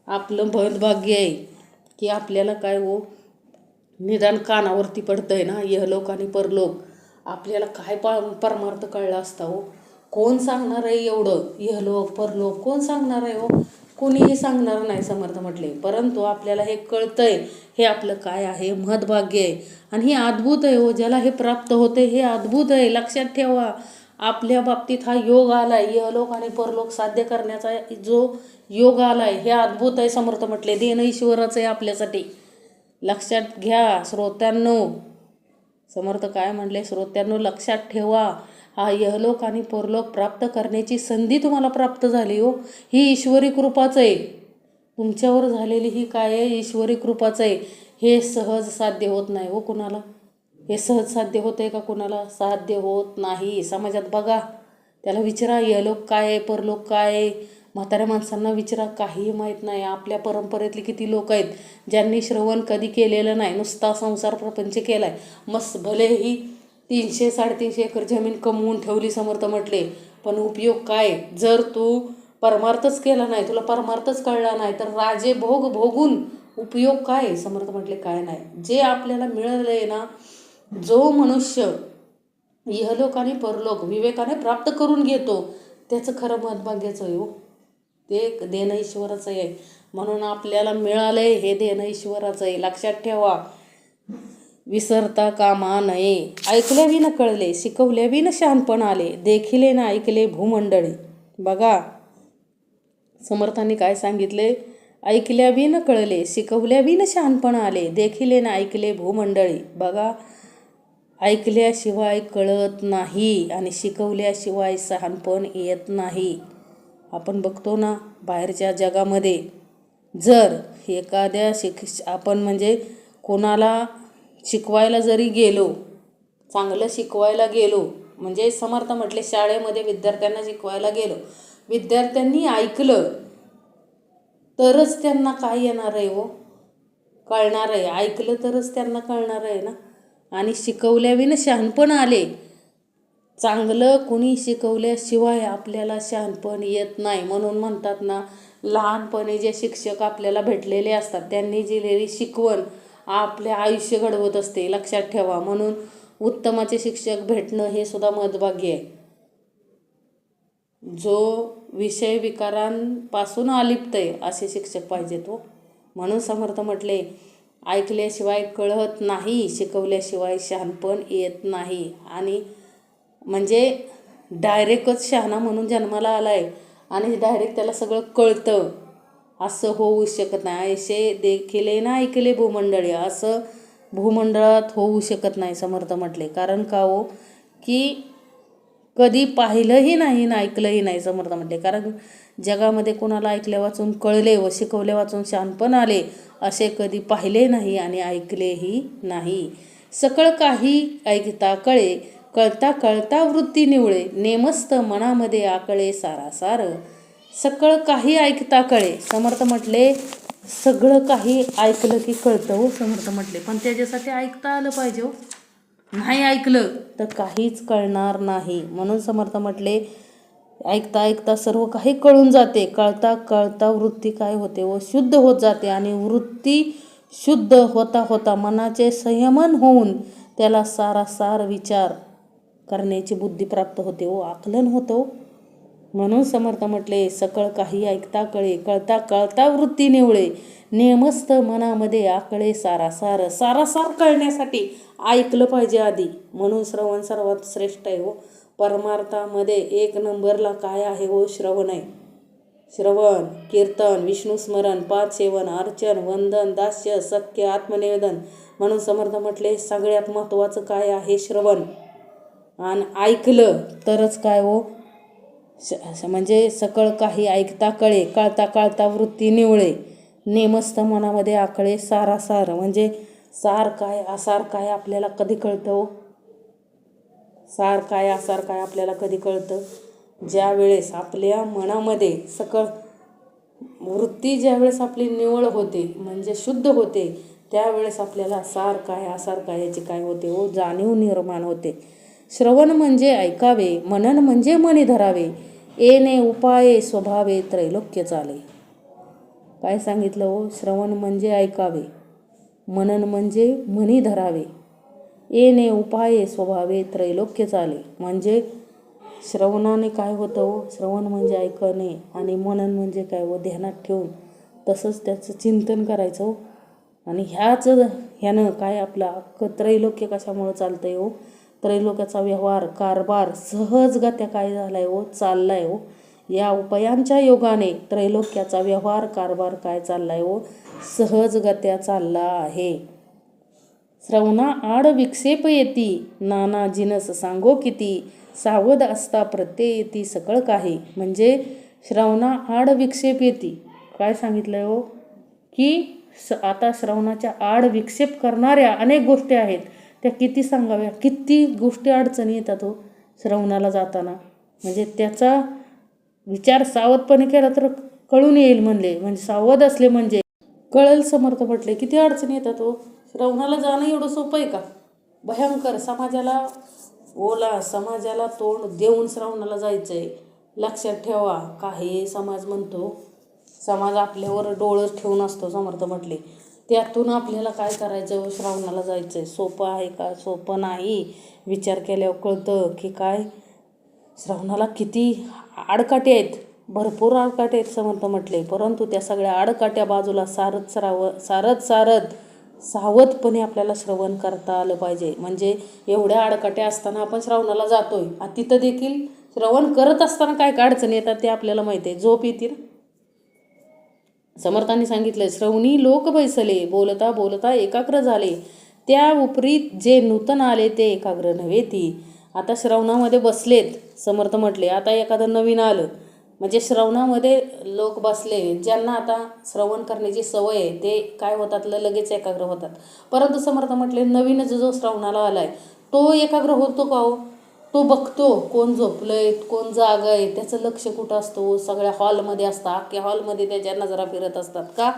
आपलं भाग्य आहे की आपल्याला काय हो, निदान कानावरती पडतंय ना इहलोक आणि परलोक. आपल्याला काय परमार्थ कळला असता हो, कोण सांगणार आहे एवढं, इहलोक परलोक कोण सांगणार आहे हो, कोणीही सांगणार नाही समर्थ म्हटले. परंतु आपल्याला हे कळतंय, हे आपलं काय आहे, महद्भाग्य आहे. आणि हे अद्भुत आहे हो, ज्याला हे प्राप्त होते हे अद्भुत आहे, लक्षात ठेवा. आपल्या बाबतीत हा योग आलाय, इहलोक आणि परलोक साध्य करण्याचा जो योग आलाय हे अद्भुत आहे. समर्थ म्हटले देणं ईश्वराचं आहे आपल्यासाठी. लक्षात घ्या श्रोत्यांनो. समर्थ काय म्हणले? श्रोत्यांनो लक्षात ठेवा, हा इहलोक आणि परलोक प्राप्त करण्याची संधी तुम्हाला प्राप्त झाली हो. ही ईश्वरी कृपाच आहे. तुमच्यावर झालेली ही काय आहे? ईश्वरी कृपाच आहे. हे सहज साध्य होत नाही हो कुणाला. हे सहज साध्य होत आहे का कुणाला? साध्य होत नाही. समाजात बघा, त्याला विचारा इहलोक काय आहे, परलोक काय आहे. म्हाताऱ्या माणसांना विचारा, काहीही माहीत नाही. आपल्या परंपरेतली किती लोक आहेत ज्यांनी श्रवण कधी केलेलं नाही, नुसता संसार प्रपंच केलाय. मस्त भलेही 300-350 एकर जमीन कमवून ठेवली समर्थ म्हटले, पण उपयोग काय? जर तू परमार्थच केला नाही, तुला परमार्थच कळला नाही, तर राजे भोग भोगून उपयोग काय? समर्थ म्हटले काय नाही. जे आपल्याला मिळालंय ना, जो मनुष्य इहलोक आणि परलोक विवेकाने प्राप्त करून घेतो त्याचं खरं महत्भाग्याचं आहे हो. ते देणं ईश्वराचं आहे. म्हणून आपल्याला मिळालंय हे देणं ईश्वराचं आहे. लक्षात ठेवा, विसरता कामा नये. ऐकल्या बी न कळले, शिकवल्या बी न शहाणपण आले, देखिले न ऐकले भूमंडळी. बघा समर्थांनी काय सांगितले? ऐकल्या बी न कळले, शिकवल्या बी न शहाणपण आले, देखिले न ऐकले भूमंडळी. बघा, ऐकल्याशिवाय कळत नाही आणि शिकवल्याशिवाय शहाणपण येत नाही. आपण बघतो ना बाहेरच्या जगामध्ये, जर एखाद्या आपण म्हणजे कोणाला शिकवायला जरी गेलो, चांगलं शिकवायला गेलो, म्हणजे समर्थ म्हटले शाळेमध्ये विद्यार्थ्यांना शिकवायला गेलो, विद्यार्थ्यांनी ऐकलं तरच त्यांना काय येणार आहे हो? कळणार आहे. ऐकलं तरच त्यांना कळणार आहे ना. आणि शिकवल्याविना शहाणपण आले. चांगलं कुणी शिकवल्याशिवाय आपल्याला शहाणपण येत नाही. म्हणून म्हणतात ना, लहानपणी जे शिक्षक आपल्याला भेटलेले असतात त्यांनी दिलेली शिकवण आपले आयुष्य घडवत असते. लक्षात ठेवा. म्हणून उत्तमाचे शिक्षक भेटणं हे सुद्धा महत्भाग्य आहे. जो विषय विकारांपासून अलिप्त आहे असे शिक्षक पाहिजेत हो. म्हणून समर्थ म्हटले ऐकल्याशिवाय कळत नाही, शिकवल्याशिवाय शहाणपण येत नाही. आणि म्हणजे डायरेक्टच शहाणा म्हणून जन्माला आलाय आणि डायरेक्ट त्याला सगळं कळतं असं होऊ शकत नाही. ऐसे देखिले ना ऐकले भूमंडळी, असं भूमंडळात होऊ शकत नाही समर्थ म्हटले. कारण का हो, की कधी पाहिलंही नाही ना ऐकलंही नाही समर्थ म्हटले. कारण जगामध्ये कोणाला ऐकल्या वाचून कळले व शिकवल्या वाचून शहाणपण आले असे कधी पाहिले नाही आणि ऐकलेही नाही. सकळ काही ऐकता कळे, कळता कळता वृत्ती निवळे, नेमस्त मनामध्ये आकळे सारासार. सकळ काही ऐकता कळे. समर्थ म्हटले सगळं काही ऐकलं की कळतं हो समर्थ म्हटले, पण त्याच्यासाठी ऐकता आलं पाहिजे हो. नाही ऐकलं तर काहीच कळणार नाही. म्हणून समर्थ म्हटले ऐकता ऐकता सर्व काही कळून जाते, कळता कळता वृत्ती काय होते व शुद्ध होत जाते. आणि वृत्ती शुद्ध होता होता मनाचे संयमन होऊन त्याला सारासार विचार करण्याची बुद्धी प्राप्त होते व आकलन होतो. म्हणून समर्थ म्हटले सकळ काही ऐकता कळे, कळता कळता वृत्ती निवळे, नेमस्त मनामध्ये आकळे सारासार. सारासार कळण्यासाठी ऐकलं पाहिजे आधी. म्हणून श्रवण सर्वात श्रेष्ठ आहे हो. परमार्थामध्ये 1 नंबरला काय आहे हो? श्रवण आहे. श्रवण, कीर्तन, विष्णुस्मरण, पादसेवन, अर्चन, वंदन, दास्य, सख्य, आत्मनिवेदन. म्हणून समर्थ म्हटले सगळ्यात महत्त्वाचं काय आहे? श्रवण. आणि ऐकलं तरच काय हो, म्हणजे सकळ काही ऐकता कळे, कळता कळता वृत्ती निवळे, नेमस्त मनामध्ये आकळे सारासार. म्हणजे सार काय आसार काय आपल्याला कधी कळतं हो? सार काय आसार काय आपल्याला कधी कळतं? ज्या वेळेस आपल्या मनामध्ये सकळ वृत्ती ज्यावेळेस आपली निवळ होते म्हणजे शुद्ध होते, त्यावेळेस आपल्याला सार काय आसार काय याची काय होते हो? जाणीव निर्माण होते. श्रवण म्हणजे ऐकावे, मनन म्हणजे मनी धरावे, येणे उपाये स्वभावे त्रैलोक्य चाले. काय सांगितलं हो? श्रवण म्हणजे ऐकावे, मनन म्हणजे मनी धरावे, येणे उपाये स्वभावे त्रैलोक्य चाले. म्हणजे श्रवणाने काय होतं हो? श्रवण म्हणजे ऐकणे आणि मनन म्हणजे काय हो? ध्यानात ठेवून तसंच त्याचं चिंतन करायचं हो. आणि ह्यानं काय आपलं अख्खं त्रैलोक्य कशामुळं चालतंय हो? त्रैलोक्याचा व्यवहार कारभार सहजगत्या काय झालाय हो, चाललाय हो. या उपायांच्या योगाने त्रैलोक्याचा व्यवहार कारभार काय चाललाय हो, सहजगत्या चालला आहे. श्रवणा आड विक्षेप येती, नाना जिनस सांगो किती, सावध असता प्रत्यय येती सकळ काही. म्हणजे श्रवणा आड विक्षेप येती, काय सांगितलंय हो, की आता श्रवणाच्या आड विक्षेप करणाऱ्या अनेक गोष्टी आहेत, त्या किती सांगाव्या. किती गोष्टी अडचणी येतात हो श्रवणाला जाताना. म्हणजे त्याचा विचार सावधपणे केला तर कळून येईल म्हणले, म्हणजे सावध असले म्हणजे कळेल. समर्थ म्हटले किती अडचणी येतात हो. श्रवणाला जाणं एवढं सोपं आहे का? भयंकर. समाजाला ओला, समाजाला तोंड देऊन श्रवणाला जायचंय. लक्षात ठेवा, काही समाज म्हणतो, समाज आपल्यावर डोळं ठेवून असतो. समर्थ म्हटले त्यातून आपल्याला काय करायचं, श्रवणाला जायचंय. सोपं आहे का? सोपं नाही. विचार केल्यावर कळतं की काय श्रवणाला किती आडकाठी आहेत, भरपूर आडकाठी आहेत. समर्थ म्हटले परंतु त्या सगळ्या आडकाट्या बाजूला सारत सावधपणे आपल्याला श्रवण करता आलं पाहिजे. म्हणजे एवढ्या आडकाट्या असताना आपण श्रवणाला जातोय, तिथं देखील श्रवण करत असताना काय काय अडचणी येतात ते आपल्याला माहिती आहे. झोप येते. समर्थांनी सांगितलं, श्रवणी लोक बैसले, बोलता बोलता एकाग्र झाले, त्या उपरीत जे नूतन आले ते एकाग्र नव्हे ती. आता श्रवणामध्ये बसलेत. समर्थ म्हटले आता एखादं नवीन आलं, म्हणजे श्रवणामध्ये लोक बसले, ज्यांना आता श्रवण करण्याची सवय आहे, ते काय होतात, लगेच एकाग्र होतात. परंतु समर्थ म्हटले नवीनच जो श्रवणाला आलाय तो एकाग्र होतो का हो? तो बघतो कोण झोपलंय, कोण जाग आहे, त्याचं लक्ष कुठं असतो, सगळ्या हॉलमध्ये असतं. अख्ख्या हॉलमध्ये त्याच्या नजरा फिरत असतात. का?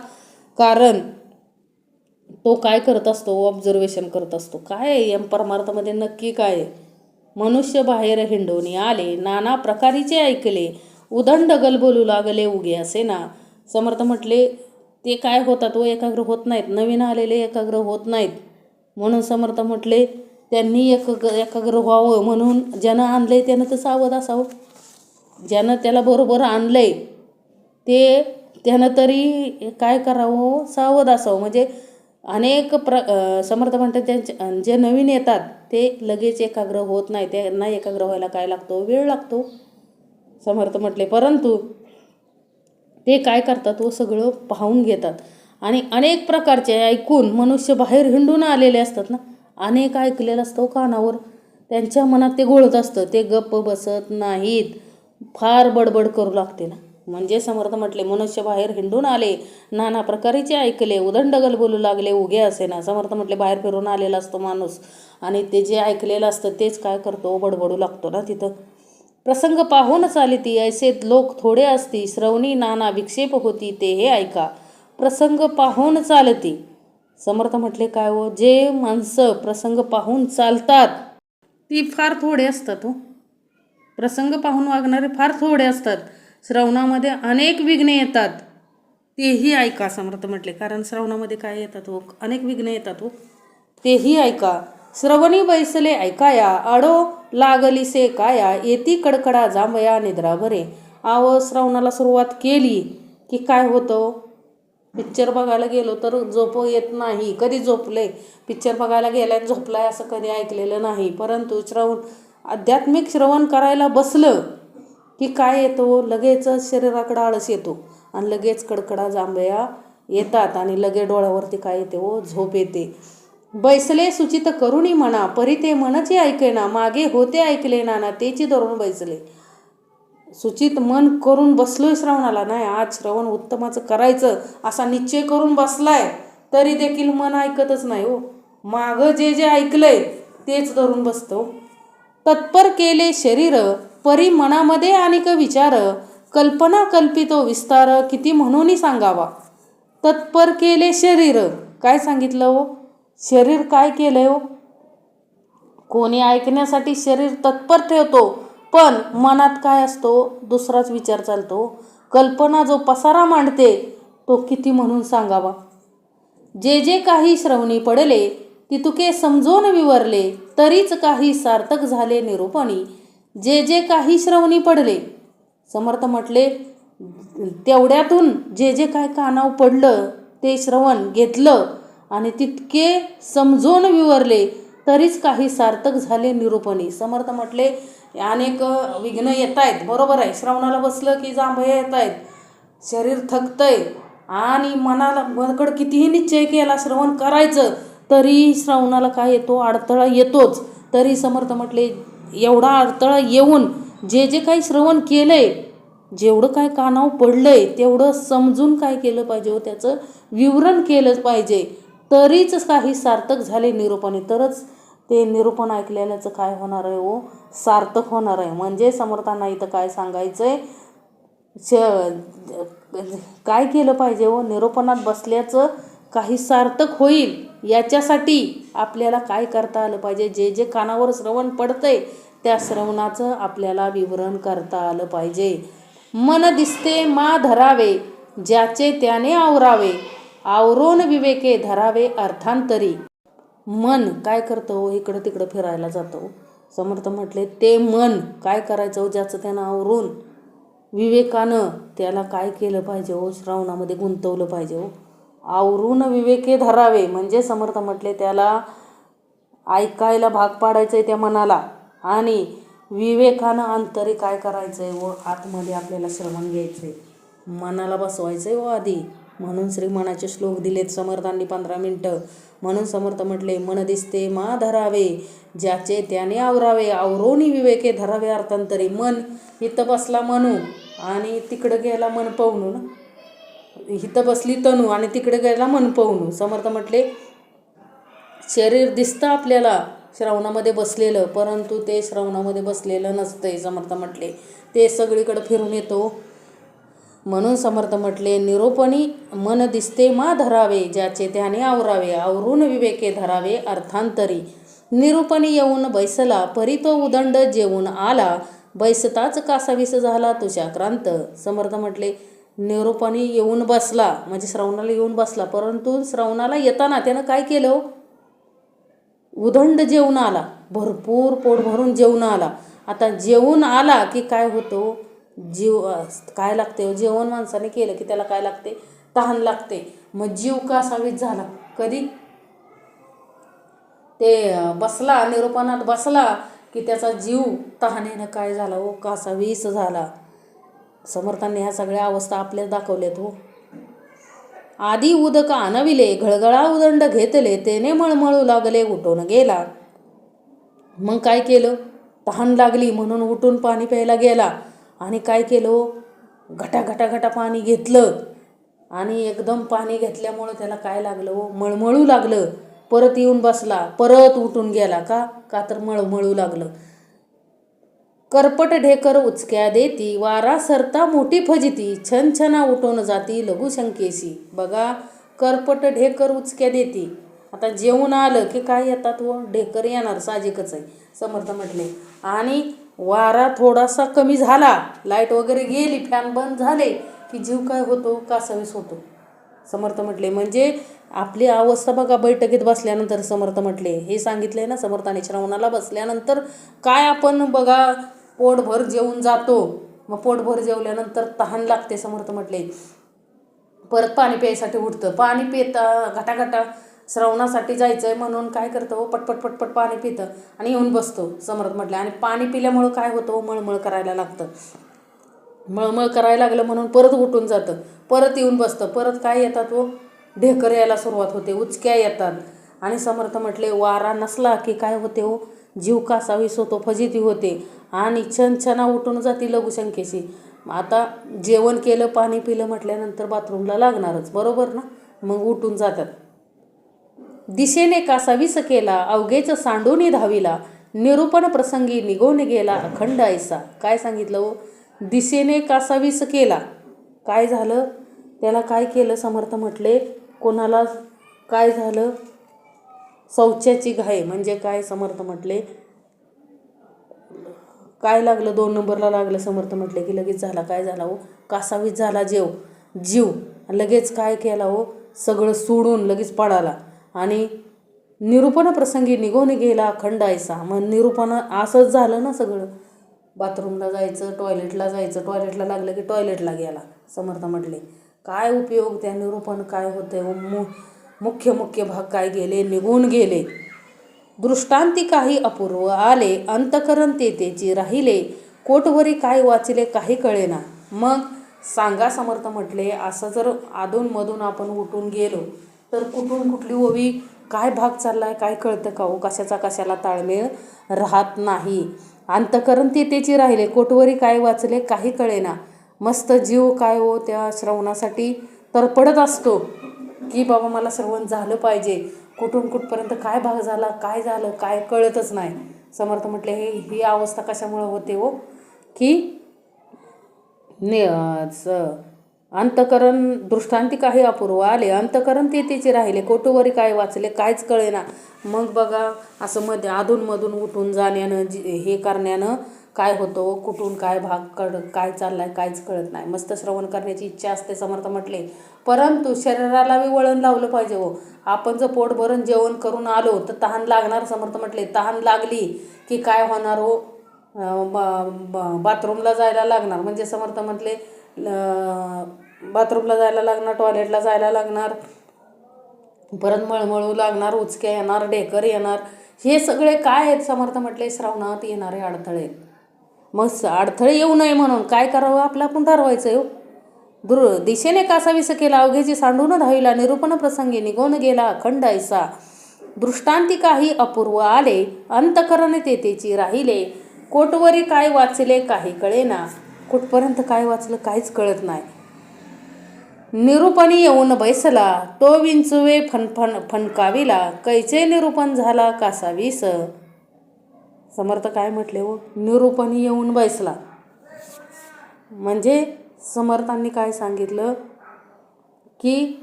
कारण तो काय करत असतो, ऑब्झर्वेशन करत असतो. काय आहे या परमार्थामध्ये नक्की काय आहे. मनुष्य बाहेर हिंडोनी आले, नाना प्रकारीचे ऐकले, उदंड गलबोलू लागले उगे असे ना. समर्थ म्हटले ते काय होतात व एकाग्र होत नाहीत, नवीन आलेले एकाग्र होत नाहीत. म्हणून समर्थ म्हटले त्यांनी एकाग्र व्हावं म्हणून ज्यानं आणलंय त्यानं तर सावध असावं. ज्यानं त्याला बरोबर आणलंय ते त्यानं तरी काय करावं, सावध असावं. म्हणजे अनेक समर्थ म्हणतात त्यांचे जे नवीन येतात ते लगेच एकाग्र होत नाही. त्यांना एकाग्र व्हायला काय लागतो, वेळ लागतो. समर्थ म्हटले परंतु ते काय करतात व सगळं पाहून घेतात. आणि अनेक प्रकारचे ऐकून, मनुष्य बाहेर हिंडून आलेले असतात ना, अनेक ऐकलेलं असतं कानावर, त्यांच्या मनात ते घोळत असतं. ते गप्प बसत नाहीत, फार बडबड करू लागते ना. म्हणजे समर्थ म्हटले मनुष्य बाहेर हिंडून आले, नाना प्रकारीचे ऐकले, उदंडगल बोलू लागले उगे असे ना. समर्थ म्हटले बाहेर फिरून आलेला असतो माणूस आणि ते जे ऐकलेलं असतं तेच काय करतो, बडबडू लागतो ना तिथं. प्रसंग पाहूनच आली ती, ऐसे लोक थोडे असती, श्रवणी नाना विक्षेप होती ते हे ऐका. प्रसंग पाहून चालती. समर्थ म्हटले काय हो, जे माणसं प्रसंग पाहून चालतात ती फार थोडे असतात हो. प्रसंग पाहून वागणारे फार थोडे असतात. श्रवणामध्ये अनेक विघ्ने येतात, तेही ऐका. समर्थ म्हटले कारण श्रवणामध्ये काय येतात हो, अनेक विघ्ने येतात हो, तेही ऐका. श्रवणी बैसले ऐकाया, आडो लागली से काया, येती कडकडा जांभया निद्रा भरे. श्रवणाला सुरुवात केली की काय होतं, पिक्चर बघायला गेलो तर झोप येत नाही. कधी झोपले, पिक्चर बघायला गेलाय झोपलाय असं कधी ऐकलेलं नाही. परंतु आध्यात्मिक श्रवण करायला बसलं की काय येतो, लगेच शरीराकडे आळस येतो आणि लगेच कडकडा जांभया येतात आणि लगेच डोळ्यावरती काय येते हो, झोप येते. बैसले सुचित करुणी म्हणा, परी ते मनचे ऐकेना, मागे होते ऐकले नाना तेची धरून बैसले. सुचित मन करून बसलोय श्रवणाला, नाही आज श्रवण उत्तमाचं करायचं असा निश्चय करून बसलाय, तरी देखील मन ऐकतच नाही हो. मागं जे जे ऐकलंय तेच धरून बसतो. तत्पर केले शरीर, परी मनामध्ये अनेक विचार, कल्पना कल्पितो विस्तार, किती म्हणून सांगावा. तत्पर केले शरीर, काय सांगितलं हो, शरीर काय केलंय हो. कोणी ऐकण्यासाठी शरीर तत्पर ठेवतो, पण मनात काय असतो, दुसराच विचार चालतो. कल्पना जो पसारा मांडते तो किती म्हणून सांगावा. जे जे काही श्रवणी पडले तितुके समजून विवरले, तरीच काही सार्थक झाले निरूपणी. जे जे काही श्रवणी पडले, समर्थ म्हटले तेवढ्यातून जे जे काय कानावर पडलं ते श्रवण घेतलं आणि तितके समजून विवरले तरीच काही सार्थक झाले निरूपणी. समर्थ म्हटले अनेक विघ्न येत आहेत, बरोबर आहे. श्रवणाला बसलं की जांभया येत आहेत, शरीर थकतंय आणि मनाला मनकड कितीही निश्चय केला श्रवण करायचं तरी श्रवणाला काय येतो, अडथळा येतोच. तरी समर्थ म्हटले एवढा अडथळा येऊन जे जे काही श्रवण केलंय, जेवढं काय कानावर पडलंय तेवढं समजून काय केलं पाहिजे, त्याचं विवरण केलं पाहिजे, तरीच काही सार्थक झाले निरूपणे. तरच ते निरूपण ऐकलेल्याचं काय होणार आहे हो, सार्थक होणार आहे. म्हणजे समर्थांना इथं काय सांगायचंय, काय केलं पाहिजे हो, निरूपणात बसल्याचं काही सार्थक होईल याच्यासाठी आपल्याला काय करता आलं पाहिजे, जे जे कानावर श्रवण पडतंय त्या श्रवणाचं आपल्याला विवरण करता आलं पाहिजे. मन दिसते मा धरावे, ज्याचे त्याने आवरावे, आवरून विवेके धरावे अर्थांतरी. मन काय करतं हो, इकडं तिकडं फिरायला जातं. समर्थ म्हटले ते मन काय करायचं हो, ज्याचं त्यानं आवरून विवेकानं त्याला काय केलं पाहिजे हो, श्रवणामध्ये गुंतवलं पाहिजे हो. आवरून विवेके धरावे म्हणजे समर्थ म्हटले त्याला ऐकायला भाग पाडायचं आहे त्या मनाला, आणि विवेकानं अंतरी काय करायचं आहे व आतमध्ये आपल्याला श्रवण घ्यायचं आहे, मनाला बसवायचं आहे व आधी. म्हणून श्री मनाचे श्लोक दिलेत समर्थांनी 15 मिनटं. म्हणून समर्थ म्हटले मन दिसते मा धरावे, ज्याचे त्याने आवरावे, आवरोनी विवेके धरावे अर्थांतरी. मन इथं बसला मनू आणि तिकडं गेला मन पाहुणू ना, इथं बसली तनू आणि तिकडे गेला मन पाहुणू. समर्थ म्हटले शरीर दिसतं आपल्याला श्रवणामध्ये बसलेलं, परंतु ते श्रवणामध्ये बसलेलं नसतंय. समर्थ म्हटले ते सगळीकडे फिरून येतो. म्हणून समर्थ म्हटले निरूपणी मन दिसते मा धरावे, ज्याचे त्याने आवरावे, आवरून विवेके धरावे अर्थांतरी. निरूपणी येऊन बैसला, परी तो उदंड जेवून आला, बैसताच कासावीस झाला तुषाक्रांत. समर्थ म्हटले निरूपणी येऊन बसला म्हणजे श्रवणाला येऊन बसला, परंतु श्रवणाला येताना त्यानं काय केलं, उदंड जेवून आला, भरपूर पोट भरून जेवून आला. आता जेवून आला की काय होतं, जीव काय लागते, जेवण माणसाने केलं की त्याला काय लागते, तहान लागते. मग जीव कासावीस झाला कधी, ते बसला निरूपणात बसला की त्याचा जीव तहानेनं काय झाला हो, कासावीस झाला. समर्थांनी ह्या सगळ्या अवस्था आपल्याला दाखवल्यात हो. आधी उदक आणविले, घळघळा उदंड घेतले, तेने मळमळू लागले उठून गेला. मग काय केलं, तहान लागली म्हणून उठून पाणी प्यायला गेला आणि काय केलं, घटा घटा घटा पाणी घेतलं आणि एकदम पाणी घेतल्यामुळं त्याला काय लागलं हो, मळमळू लागलं. परत येऊन बसला, परत उठून गेला, का तर मळमळू लागलं. करपट ढेकर उचक्या देती, वारा सरता मोठी फजिती, छनछना उठून जाती लघुशंकेशी. बघा, करपट ढेकर उचक्या देती. आता जेवून आलं की काय येतात व ढेकर येणार, साहजिकच आहे. समर्थ म्हटले आणि वारा थोडासा कमी झाला, लाईट वगैरे गेली, फॅन बंद झाले की जीव काय होतो, कासावीस होतो. समर्थ म्हटले म्हणजे आपली अवस्था बघा बैठकीत बसल्यानंतर. समर्थ म्हटले हे सांगितले ना समर्थाने, श्रवणाला बसल्यानंतर काय आपण बघा पोटभर जेवून जातो, मग पोटभर जेवल्यानंतर तहान लागते. समर्थ म्हटले परत पाणी प्यायसाठी उठतं, पाणी पिता घटाघटा श्रवणासाठी जायचं आहे म्हणून काय करतो, पटपट पटपट पाणी पितं आणि येऊन बसतो. समर्थ म्हटले आणि पाणी पिल्यामुळं काय होतं, मळमळ करायला लागतं. मळमळ करायला लागलं म्हणून परत उठून जातं, परत येऊन बसतं, परत काय येतात व ढेकर यायला सुरुवात होते, उचक्या येतात. आणि समर्थ म्हटले वारा नसला की काय होते हो, जीव कासावीस होतो, फजिती होते आणि छनछना उठून जाती लघुशंकेशी. आता जेवण केलं, पाणी पिलं म्हटल्यानंतर बाथरूमला लागणारच, बरोबर ना, मग उठून जातात. दिशेने कासावीस केला, अवघेच सांडूनी धाविला, निरूपण प्रसंगी निघून गेला अखंड ऐसा. काय सांगितलं हो, दिशेने कासावीस केला, काय झालं त्याला, काय केलं समर्थ म्हटले, कोणाला काय झालं, शौचाची घाई म्हणजे काय. समर्थ म्हटले काय लागलं, 2 नंबरला लागलं. समर्थ म्हटले की लगेच झाला, काय झाला हो, कासावीस झाला जीव लगेच काय केला हो, सगळं सोडून लगेच पळाला आणि निरूपण प्रसंगी निघून गेला अखंड ऐसा. मग निरूपण असंच झालं ना, सगळं बाथरूमला जायचं, टॉयलेटला जायचं, टॉयलेटला लागलं की टॉयलेटला गेला. समर्थ म्हटले काय उपयोग, त्या निरूपण काय होते, मुख्य भाग काय गेले, निघून गेले. दृष्टांती काही अपूर्व आले, अंतकरण तेथेची राहिले, कोटवरी काय वाचले काही कळेना. मग सांगा समर्थ म्हटले, असं जर अधूनमधून आपण उठून गेलो तर कुठून कुठली ओवी काय भाग चाललाय काय कळतं का हो? कशाचा कशाला ताळमेळ राहत नाही. अंतकरण तेथेची राहिले, कोटवरी काय वाचले काही कळेना. मस्त जीव काय हो त्या श्रवणासाठी तरपडत असतो की बाबा मला श्रवण झालं पाहिजे. कुठून कुठपर्यंत काय भाग झाला, काय झालं, काय कळतच नाही. समर्थ म्हटले ही अवस्था कशामुळे होते हो? की अंतकरण दृष्टांती काही अपूर्व आले, अंतकरण तेथेचे राहिले, कोटवरी काय वाचले काहीच कळेना. मग बघा असं मध्ये अधूनमधून उठून जाण्यानं हे करण्यानं काय होतं, कुठून काय भाग काय चाललाय काहीच कळत नाही. मस्त श्रवण करण्याची इच्छा असते समर्थ म्हटले, परंतु शरीराला बी वळण लावलं पाहिजे हो. आपण जर पोट भरून जेवण करून आलो तर तहान लागणार. समर्थ म्हटले तहान लागली की काय होणार हो? बाथरूमला जायला लागणार. म्हणजे समर्थ म्हटले बाथरूमला जायला लागणार, टॉयलेटला जायला लागणार, परत मळमळू लागणार, उचक्या येणार, ढेकर येणार. हे सगळे काय आहेत समर्थ म्हटले? श्रवणात येणारे अडथळे. मग अडथळे येऊ नये म्हणून काय करावं? आपलं आपण ठरवायचं हो. दिशेने कासावीस केला, अवघेची सांडून धाविला, निरूपण प्रसंगी निघून गेला अखंड ऐसा. दृष्टांती काही अपूर्व आले, अंतकरण तेथेची राहिले, कोटवरी काय वाचले काही कळेना. कुठपर्यंत काय वाचलं काहीच कळत नाही. निरूपणी येऊन बैसला, तो विंचुवे फणकाविला, कैचे निरूपण झाला कासावीस. समर्थ काय म्हटले हो? निरूपणी येऊन बैसला. म्हणजे समर्थांनी काय सांगितलं की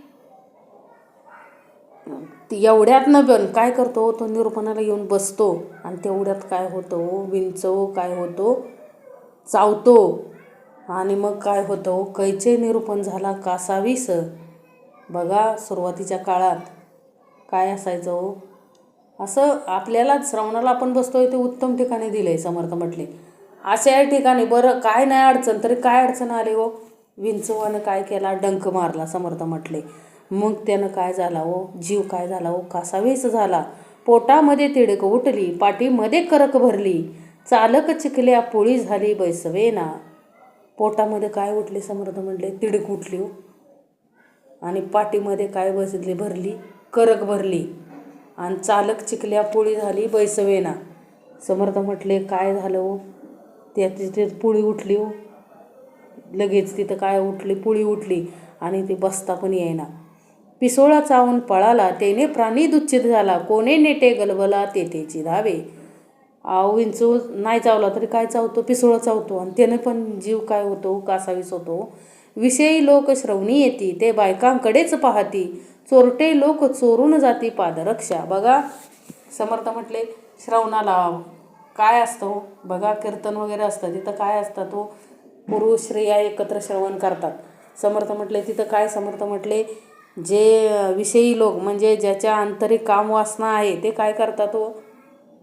एवढ्यातनं पण काय करतो तो निरूपणाला येऊन बसतो आणि तेवढ्यात काय होतं हो? विंचव काय होतो? चावतो. आणि मग काय होतं? कैचे निरूपण झाला कासावीस. बघा सुरुवातीच्या काळात काय असायचं हो? असं आपल्याला श्रवणाला आपण बसतोय ते उत्तम ठिकाणी दिलंय समर्थ म्हटले. अशा या ठिकाणी बरं काय नाही अडचण, तरी काय अडचण आली हो? विंचवानं काय केला? डंक मारला समर्थ म्हटले. मग त्यानं काय झाला हो? जीव काय झाला हो? कासावीस झाला. पोटामध्ये तिडक उठली, पाठीमध्ये करक भरली, चालक चिकल्या पोळी झाली बैसवेना. पोटामध्ये काय उठले समर्थ म्हटले? तिडक उठली हो. आणि पाठीमध्ये काय बसली भरली? करक भरली. आणि चालक चिकल्या पोळी झाली बैसवेना. समर्थ म्हटले काय झालं हो? तिथे पोळी उठली हो. लगेच तिथं काय उठली? पोळी उठली आणि ती बसता पण येईना. पिसोळा चावून पळाला, तेने प्राणी दुच्छित झाला, कोणे नेटे गलबला तेथेची धावे. विंचू नाही चावला तरी काय चावतो? पिसोळा चावतो आणि त्याने पण जीव काय होतो? कासावीस होतो. विषयी लोक श्रवणी येती, ते बायकांकडेच पाहती, चोरटे लोक चोरून जाती पादरक्षा. बघा समर्थ म्हटले श्रवणाला काय असतं बघा, कीर्तन वगैरे असतं तिथं काय असतं? तो पुरुष स्त्रिया एकत्र श्रवण करतात. समर्थ म्हटले तिथं काय? समर्थ म्हटले जे विषयी लोक म्हणजे ज्याच्या आंतरिक कामवासना आहे ते काय करतात हो?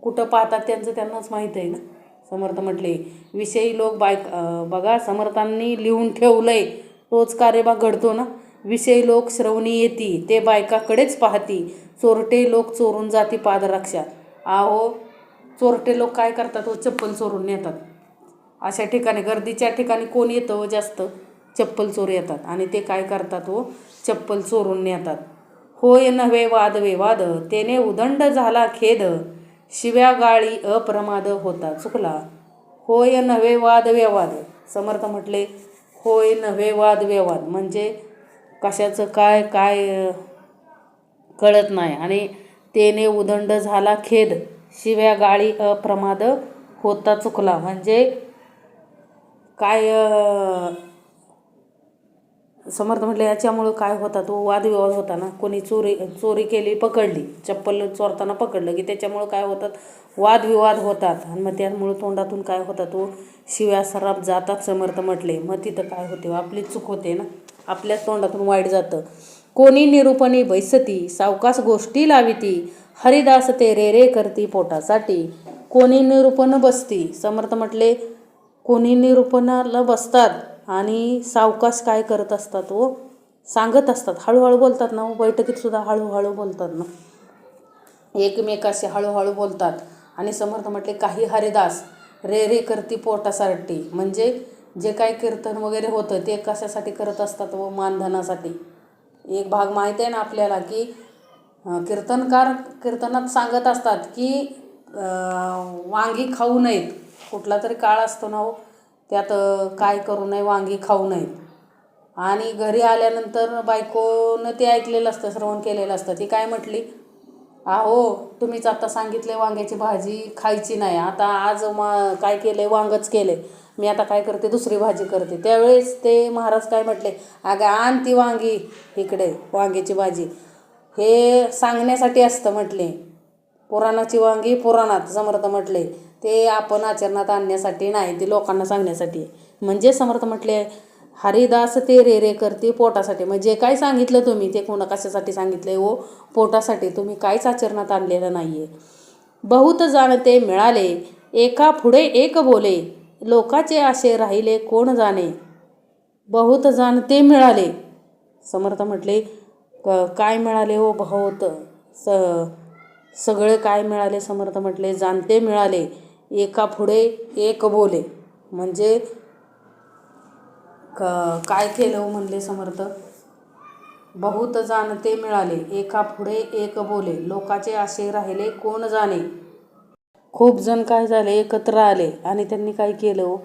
कुठं पाहतात त्यांचं त्यांनाच माहीत आहे ना. समर्थ म्हटले विषयी लोक बघा समर्थांनी लिहून ठेवलंय तोच कार्यभाग घडतो ना. विषयी लोक श्रवणी येती, ते बायकाकडेच पाहती, चोरटे लोक चोरून जाती पादरक्षा. आहो चोरटे लोक काय करतात हो? चप्पल चोरून नेतात. अशा ठिकाणी गर्दीच्या ठिकाणी कोण येतं हो जास्त? चप्पल चोर येतात आणि ते काय करतात हो? चप्पल चोरून नेतात. होय नव्हे वाद विवाद, तेने उदंड झाला खेद, शिव्या गाळी अप्रमाद होता चुकला. होय नव्हे वाद व्यवाद. समर्थ म्हटले होय नव्हे वाद व्यवाद म्हणजे कशाचं काय काय कळत नाही. आणि तेने उदंड झाला खेद, शिव्या गाळी अप्रमाद होता चुकला म्हणजे काय? समर्थ म्हटले याच्यामुळं काय होता? तो वादविवाद होता ना. कोणी चोरी केली पकडली, चप्पल चोरताना पकडलं की त्याच्यामुळं काय होतात? वादविवाद होतात. आणि मग त्यामुळं तोंडातून काय होतात? तो शिव्या सराप जातात समर्थ म्हटले. मग तिथं काय होते? आपली चूक होते ना, आपल्याच तोंडातून वाईट जातं. कोणी निरूपणी बैसती, सावकाश गोष्टी लाविती, हरिदास ते रे करती पोटासाठी. कोणी निरूपण बसती. समर्थ म्हटले कोणी निरूपणाला बसतात आणि सावकाश काय करत असतात हो? सांगत असतात, हळूहळू बोलतात ना. बैठकीत सुद्धा हळूहळू बोलतात ना. एकमेकाशी हळूहळू बोलतात. आणि समर्थ म्हटले काही हरिदास रे रे करती पोटासाठी, म्हणजे जे काही कीर्तन वगैरे होतं ते कशासाठी करत असतात व मानधनासाठी. एक भाग माहीत आहे ना आपल्याला की कीर्तनकार कीर्तनात सांगत असतात की वांगी खाऊ नयेत. कुठला तरी काळ असतो ना हो, त्यात काय करू नये, वांगी खाऊ नयेत. आणि घरी आल्यानंतर बायकोनं ते ऐकलेलं असतं, श्रवण केलेलं असतं. ती काय म्हटली, अहो तुम्हीच आता सांगितले वांग्याची भाजी खायची नाही, आता आज काय केलं, वांगच केले, मी आता काय करते, दुसरी भाजी करते. त्यावेळेस ते महाराज काय म्हटले, अगं आण ती वांगी इकडे, वांग्याची भाजी. हे सांगण्यासाठी असतं म्हटले, पुराणाची वांगी पुराणात समर्थ म्हटले, ते आपण आचरणात आणण्यासाठी नाही, ते लोकांना सांगण्यासाठी. म्हणजे समर्थ म्हटले हरिदास ते रे रे करते पोटासाठी. म्हणजे काय सांगितलं तुम्ही ते कशासाठी सांगितलं हो, पोटासाठी. तुम्ही काहीच आचरणात आणलेलं नाही आहे. बहुत जाणते मिळाले एका पुढे एक बोले, लोकाचे आशे राहिले कोण जाणे. बहुत जाणते मिळाले. समर्थ म्हटले काय मिळाले हो, बहुत सगळे काय मिळाले. समर्थ म्हटले जाणते मिळाले एका पुढे एक बोले. म्हणजे काय केलं हो म्हणले समर्थ, बहुत जाणते मिळाले एका पुढे एक बोले, लोकाचे आशे राहिले कोण जाणे. खूप जण काय झाले एकत्र आले आणि त्यांनी काय केलं हो,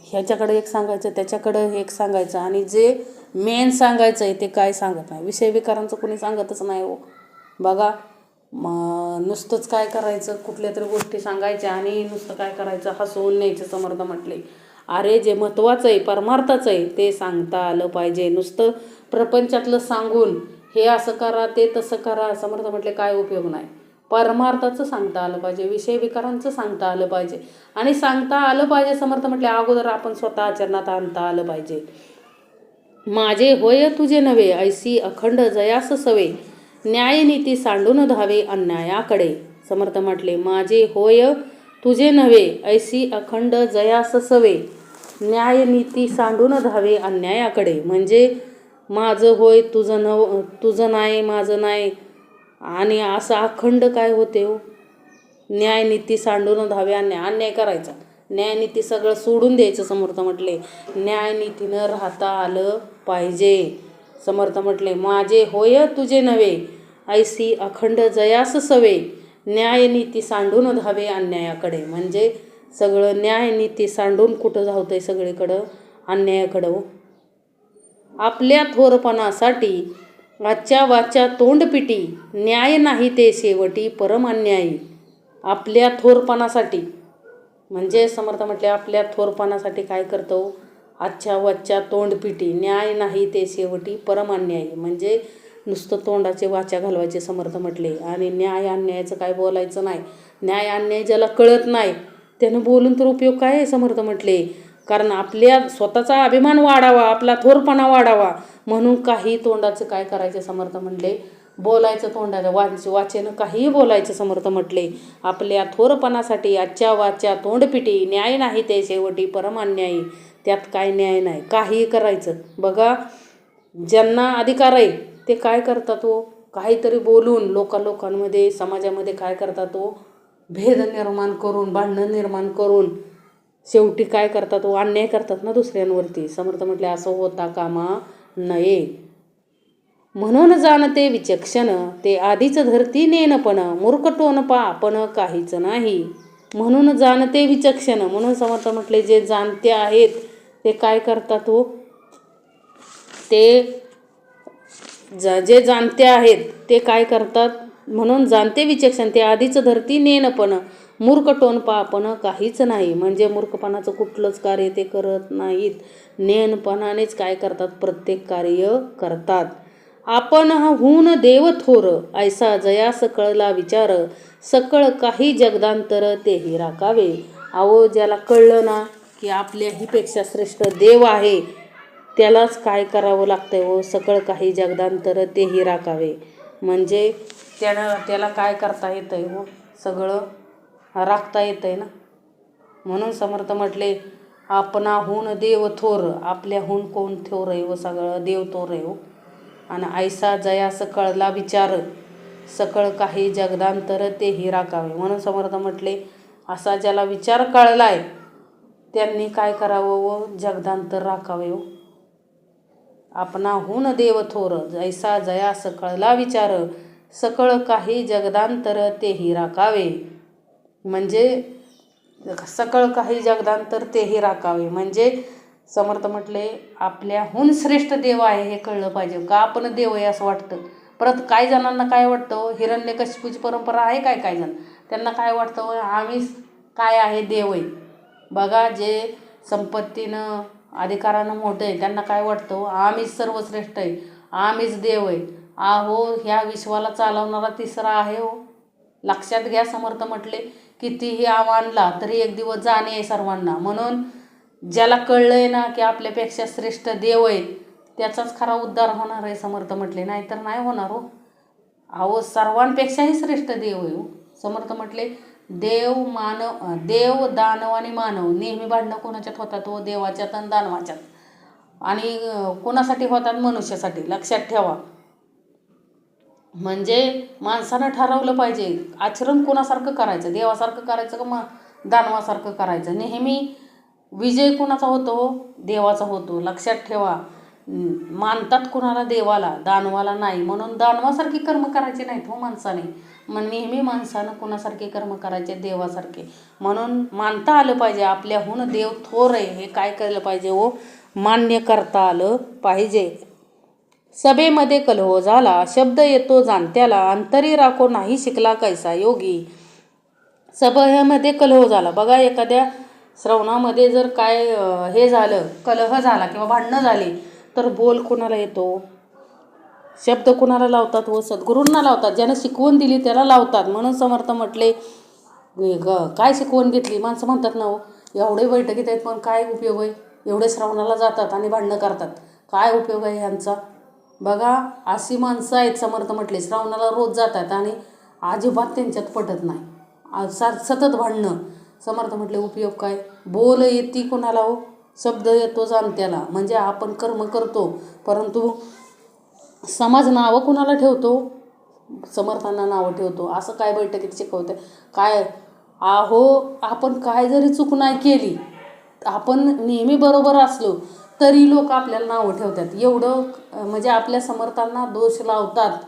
ह्याच्याकडे एक सांगायचं, त्याच्याकडं एक सांगायचं, आणि जे मेन सांगायचं आहे ते काय सांगत नाही. विषय विकारांचं कोणी सांगतच नाही हो. बघा नुसतंच काय करायचं, कुठल्या तरी गोष्टी सांगायच्या आणि नुसतं काय करायचं, हसवून न्यायचं. समर्थ म्हटले अरे जे महत्त्वाचं आहे, परमार्थाचं आहे ते सांगता आलं पाहिजे. नुसतं प्रपंचातलं सांगून हे असं करा ते तसं करा, समर्थ म्हटले काय उपयोग नाही. परमार्थाचं सांगता आलं पाहिजे, विषय विकारांचं सांगता आलं पाहिजे. आणि सांगता आलं पाहिजे समर्थ म्हटले अगोदर आपण स्वतः आचरणात आणता आलं पाहिजे. माझे होय तुझे नव्हे, ऐसी अखंड जयास सवे, न्यायनीती सांडून धावे अन्यायाकडे. समर्थ म्हटले माझे होय तुझे नव्हे, ऐसी अखंड जयास सवे, न्यायनीती सांडून धावे अन्यायाकडे. म्हणजे माझं होय तुझं नाही, माझं नाही, आणि असं अखंड काय होते हो, न्यायनीती सांडून धावे अन्याय करायचा, न्यायनीती सगळं सोडून द्यायचं. समर्थ म्हटले न्यायनीतीनं राहता आलं पाहिजे. समर्थ म्हटले माझे होय तुझे नव्हे, ऐसी अखंड जयास सवे, न्यायनीती सांडून धावे अन्यायाकडे. म्हणजे सगळं न्यायनीती सांडून कुठं धावतंय, सगळीकडं अन्यायाकडं. आपल्या थोरपणासाठी आजच्या वाच्या तोंडपिटी, न्याय नाही ते शेवटी परम अन्यायी. आपल्या थोरपणासाठी म्हणजे समर्थ म्हटले आपल्या थोरपणासाठी काय करतो, आजच्या वाच्या तोंडपिटी, न्याय नाही ते शेवटी परम अन्यायी. म्हणजे नुसतं तोंडाचे वाचा घालवायचे समर्थ म्हटले, आणि न्याय अन्यायाचं काय बोलायचं नाही. न्याय अन्याय ज्याला कळत नाही त्यानं बोलून तर उपयोग काय आहे समर्थ म्हटले. कारण आपल्या स्वतःचा अभिमान वाढावा, आपला थोरपणा वाढावा म्हणून काही तोंडाचं काय करायचं समर्थ म्हटले, बोलायचं तोंडाला वाचेनं काहीही बोलायचं. समर्थ म्हटले आपल्या थोरपणासाठी आजच्या वाच्या तोंडपिटी, न्याय नाही ते शेवटी परम अन्यायी. त्यात काय न्याय नाही, काहीही करायचं. बघा ज्यांना अधिकार आहे ते काय करतात हो, काहीतरी बोलून लोकांमध्ये समाजामध्ये काय करतात हो, भेद निर्माण करून, भांडणं निर्माण करून शेवटी काय करतात हो, अन्याय करतात ना दुसऱ्यांवरती. समर्थ म्हटले असं होता कामा नये. म्हणून जाणते विचक्षण ते आधीच धरती नेनपण, मूर्खटोन आपण काहीच नाही. म्हणून जाणते विचक्षण, म्हणून समर्थ म्हटले जे जाणते आहेत ते काय करतात हो, ते जे जाणते आहेत ते काय करतात. म्हणून जाणते विचक्षण ते आधीच धरती नेनपण, मूर्खटोन आपण काहीच नाही. म्हणजे मूर्खपणाचं कुठलंच कार्य ते करत नाहीत, नेनपणानेच काय करतात, प्रत्येक कार्य करतात. आपण हून देव थोर, ऐसा जयास कळला विचार, सकळ काही जगदांतर तेही राखावे. अहो ज्याला कळलं ना की आपल्या हीपेक्षा श्रेष्ठ देव आहे त्यालाच काय करावं लागतंय हो, सकळ काही जगदांतर तेही राखावे. म्हणजे त्याला काय करता येतंय हो, सगळं राखता येतंय ना. म्हणून समर्थ म्हटले आपणाहून देव थोर, आपल्याहून कोण थोर आहे व सगळं देव थोर आहे हो. आणि ऐसा जयास कळला विचार, सकळ काही जगदांतर तेही राखावे. म्हणून समर्थ म्हटले असा ज्याला विचार कळलाय त्यांनी काय करावं व जगदांतर राखावे. आपणाहून देव थोर जैसा जया सकळला विचार सकळ काही जगदांतर तेही राखावे. म्हणजे सकळ काही जगदांतर तेही राखावे म्हणजे समर्थ म्हटले आपल्याहून श्रेष्ठ देव आहे हे कळलं पाहिजे. का आपण देव आहे असं वाटतं. परत काही जणांना काय वाटतं, हिरण्यकशिपूची परंपरा आहे काय जण त्यांना काय वाटतं आम्ही काय आहे देव आहे. बघा जे संपत्तीनं अधिकारानं मोठं आहे त्यांना काय वाटतं आम्हीच सर्वश्रेष्ठ आहे, आम्हीच देव आहे. आहो ह्या विश्वाला चालवणारा तिसरा आहे हो. लक्षात घ्या. समर्थ म्हटले कितीही आव्हानला तरी एक दिवस जाणे आहे सर्वांना. म्हणून ज्याला कळलंय ना की आपल्यापेक्षा श्रेष्ठ देव आहे त्याचाच खरा उद्धार होणार आहे. समर्थ म्हटले नाहीतर नाही होणार हो. अहो सर्वांपेक्षाही श्रेष्ठ देव आहे हो. समर्थ म्हटले देव दानव आणि मानव नेहमी भांडणं कोणाच्यात होतात हो, देवाच्यात आणि दानवाच्यात. आणि कोणासाठी होतात, मनुष्यासाठी. लक्षात ठेवा. म्हणजे माणसानं ठरवलं पाहिजे आचरण कोणासारखं करायचं, देवासारखं करायचं का दानवासारखं करायचं. नेहमी विजय कोणाचा होतो, देवाचा होतो. लक्षात ठेवा. मानतात कोणाला, देवाला, दानवाला नाही. म्हणून दानवासारखी कर्म करायचे नाहीत हो माणसाने. मग नेहमी माणसानं कोणासारखे कर्म करायचे, देवासारखे. म्हणून मानता आलं पाहिजे आपल्याहून देव थोर आहे हे काय केलं पाहिजे हो, मान्य करता आलं पाहिजे. सभेमध्ये कलह झाला शब्द येतो जाणत्याला अंतरी राखो नाही शिकला कैसा योगी. सभेमध्ये कलह झाला. बघा एखाद्या श्रवणामध्ये जर काय हे झालं, कलह झाला किंवा भांडणं झाली तर बोल कुणाला येतो, शब्द कुणाला लावतात व सद्गुरूंना लावतात. ज्यानं शिकवण दिली त्याला लावतात. म्हणून समर्थ म्हटले काय शिकवण घेतली. माणसं म्हणतात ना हो एवढे बैठकीत आहेत पण काय उपयोग आहे, एवढे श्रवणाला जातात आणि भांडणं करतात, काय उपयोग आहे यांचा. बघा अशी माणसं आहेत. समर्थ म्हटले श्रवणाला रोज जातात आणि अजिबात त्यांच्यात पटत नाही, सतत भांडणं. समर्थ म्हटले उपयोग काय. बोल येती कोणाला हो, शब्द येतो जाणत्याला. म्हणजे आपण कर्म करतो परंतु समाज नावं कुणाला ठेवतो, समर्थांना नावं ठेवतो. असं काय बैठकीत शिकवते काय. आहो आपण काय जरी चूक नाही केली, आपण नेहमी बरोबर असलो तरी लोक आपल्याला नावं ठेवतात. एवढं म्हणजे आपल्या समर्थांना दोष लावतात.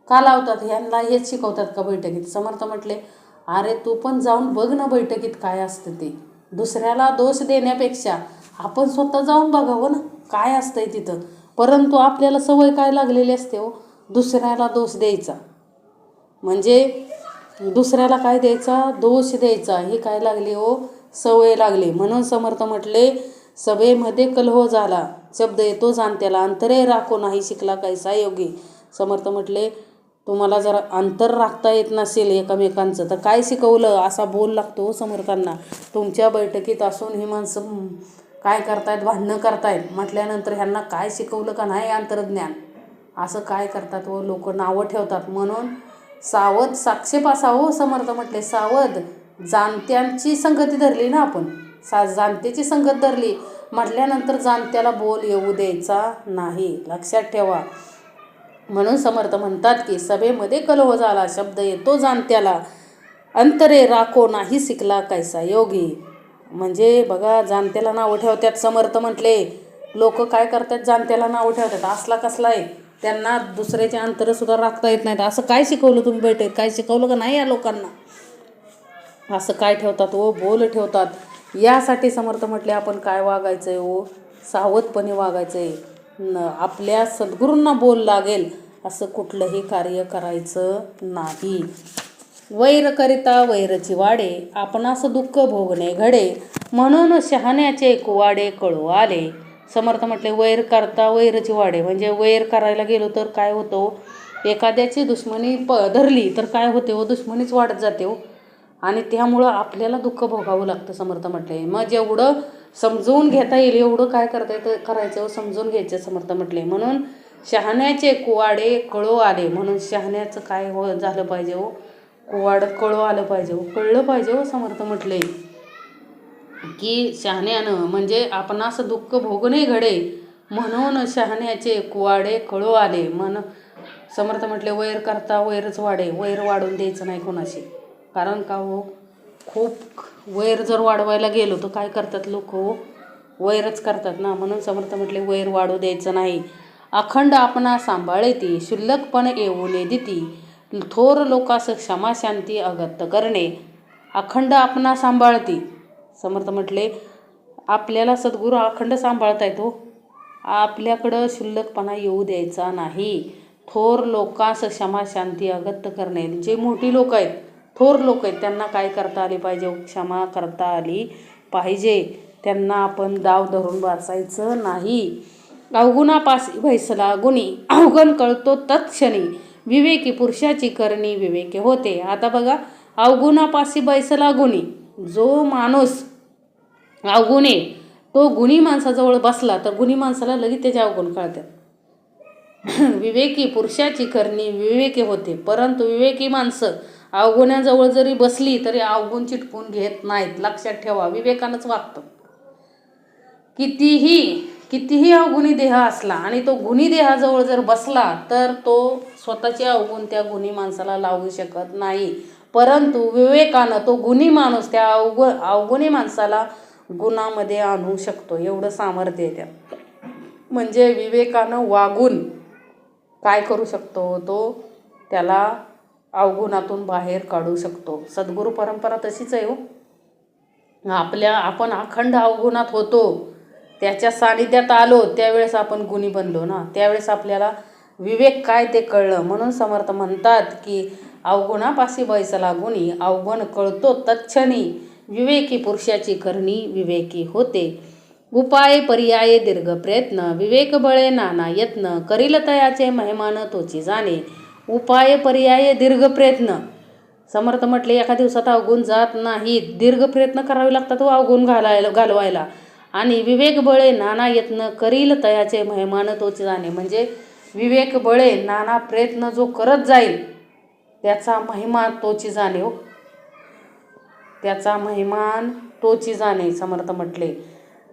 का लावतात, ह्यांना हेच शिकवतात का बैठकीत. समर्थ म्हटले अरे तू पण जाऊन बघ ना बैठकीत काय असतं ते. दुसऱ्याला दोष देण्यापेक्षा आपण स्वतः जाऊन बघावं ना काय असतंय तिथं. परंतु आपल्याला सवय काय लागलेली असते हो, दुसऱ्याला दोष द्यायचा. म्हणजे दुसऱ्याला काय द्यायचा, दोष द्यायचा. ही काय लागली हो, सवय लागली. म्हणून समर्थ म्हटले सभेमध्ये कलह झाला शब्द येतो जाणत्याला अंतरे राखो नाही शिकला कैसा योगी. समर्थ म्हटले तुम्हाला जर अंतर राखता येत नसेल एकमेकांचं तर काय शिकवलं असा बोल लागतो समर्थांना. तुमच्या बैठकीत असून ही माणसं काय करतायत, भांडणं करतायत म्हटल्यानंतर ह्यांना काय शिकवलं का नाही अंतर्ज्ञान. असं काय करतात व लोक नावं ठेवतात. म्हणून सावध साक्षेप असावं. समर्थ म्हटले सावध. जाणत्यांची संगती धरली ना आपण, जाणतेची संगत धरली म्हटल्यानंतर जाणत्याला बोल येऊ द्यायचा नाही. लक्षात ठेवा. म्हणून समर्थ म्हणतात की सभेमध्ये कलह झाला शब्द येतो जाणत्याला अंतरे राखो नाही शिकला कैसा योगी. म्हणजे बघा जाणत्याला नावं ठेवतात. समर्थ म्हटले लोक काय करतात, जाणत्याला नावं ठेवतात. असला कसला आहे, त्यांना दुसऱ्याचे अंतर सुद्धा राखता येत नाहीत. असं काय शिकवलं तुम्ही बैठक, काय शिकवलं का नाही या लोकांना. असं काय ठेवतात व बोल ठेवतात. यासाठी समर्थ म्हटले आपण काय वागायचं आहे हो, सावधपणे वागायचं आहे. आपल्या सद्गुरूंना बोल लागेल असं कुठलंही कार्य करायचं नाही. वैर करिता वैरची वाडे आपणास दुःख भोगणे घडे म्हणून शहाण्याचे कुवाडे कळू आले. समर्थ म्हटले वैर करता वैरची वाडे म्हणजे वैर करायला गेलो तर काय होतं, एखाद्याची दुश्मनी धरली तर काय होते हो, दुश्मनीच वाढत जाते हो आणि त्यामुळं आपल्याला दुःख भोगावं लागतं. समर्थ म्हटले मग जेवढं समजवून घेता येईल एवढं काय करता येतं करायचं, समजून घ्यायचं. समर्थ म्हटले म्हणून शहाण्याचे कुवाडे कळू आले. म्हणून शहाण्याचं काय झालं पाहिजे हो, कुवाड कळू आलं पाहिजे हो, कळलं पाहिजे हो. समर्थ म्हटले की शहाण्यानं म्हणजे आपणास दुःख भोगणे घडे म्हणून शहाण्याचे कुवाडे कळू आले. समर्थ म्हटले वैर करता वैरच वाढे, वैर वाढून द्यायचं नाही कोणाशी. कारण का हो, खूप वैर जर वाढवायला गेलो तर काय करतात लोक हो, वैरच करतात ना. म्हणून समर्थ म्हटले वैर वाढू द्यायचं नाही. अखंड आपणा सांभाळेती, शुल्लकपण येऊ ने देती, थोर लोकास क्षमा शांती अगत्त करणे. अखंड आपणा सांभाळती. समर्थ म्हटले आपल्याला सद्गुरू अखंड सांभाळता येतो, आपल्याकडं शुल्लकपणा येऊ द्यायचा नाही. थोर लोकांस क्षमा शांती अगत्य करणे. जे मोठी लोक आहेत, थोर लोक आहेत, त्यांना काय करता आली पाहिजे, क्षमा करता आली पाहिजे. त्यांना आपण दाव धरून बसायचं नाही. अवगुणापासी भैसला गुणी, अवगण कळतो तत्क्षणी, विवेकी पुरुषाची करणी विवेकी होते. आता बघा, अवगुणापासी बैसला गुणी, जो माणूस अवगुणे तो गुणी माणसाजवळ बसला तर गुणी माणसाला लगेच त्याचे अवगुण कळतात. विवेकी पुरुषाची करणी विवेकी होते. परंतु विवेकी माणसं अवगुण्याजवळ जरी बसली तरी अवगुण चिटकून घेत नाहीत. लक्षात ठेवा, विवेकानंच वागतं. कितीही अवगुणी देह असला आणि तो गुणी देहाजवळ जर बसला तर तो स्वतःचे अवगुण त्या गुणी माणसाला लावू शकत नाही. परंतु विवेकानं तो गुणी माणूस त्या अवगुणी माणसाला गुणामध्ये आणू शकतो. एवढं सामर्थ्य आहे त्यात. म्हणजे विवेकानं वागून काय करू शकतो, तो त्याला अवगुणातून बाहेर काढू शकतो. सद्गुरू परंपरा तशीच आहे हो. आपण अखंड अवगुणात होतो, त्याच्या सानिध्यात आलो त्यावेळेस आपण गुणी बनलो ना, त्यावेळेस आपल्याला विवेक काय ते कळलं. म्हणून समर्थ म्हणतात की अवगुणापासी बैसला गुणी, अवगुण कळतो तत्क्षणी, विवेकी पुरुषाची करणी विवेकी होते. उपाय पर्याय दीर्घ प्रयत्न, विवेक बळे नाना यत्न, करील तयाचे महिमान तोची जाणे. उपाय पर्याय दीर्घ प्रयत्न. समर्थ म्हटले एका दिवसात अवगुण जात नाहीत, दीर्घ प्रयत्न करावे लागतात व अवगुण घालवायला. आणि विवेक बळे नाना यत्न, करील तयाचे महिमान तोची जाणे. म्हणजे विवेक बळे नाना प्रयत्न जो करत जाईल त्याचा महिमा तोची जाणे हो, त्याचा महिमान तोची जाणे. समर्थ म्हटले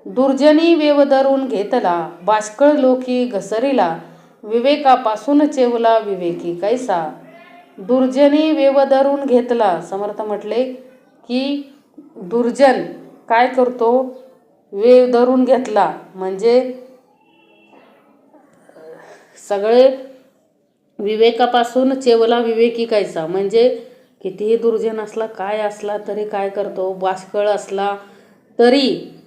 दुर्जनी वेव धरून घेतला, बाष्कळ लोकी घसरिला, विवेकापासून चेवला विवेकी कैसा. दुर्जनी वेव धरून घेतला. समर्थ म्हटले की दुर्जन काय करतो, वेव धरून घेतला म्हणजे सगळे विवेकापासून चेवला विवेकी कैसा. म्हणजे कितीही दुर्जन असला काय असला तरी काय करतो, बाष्कळ असला तरी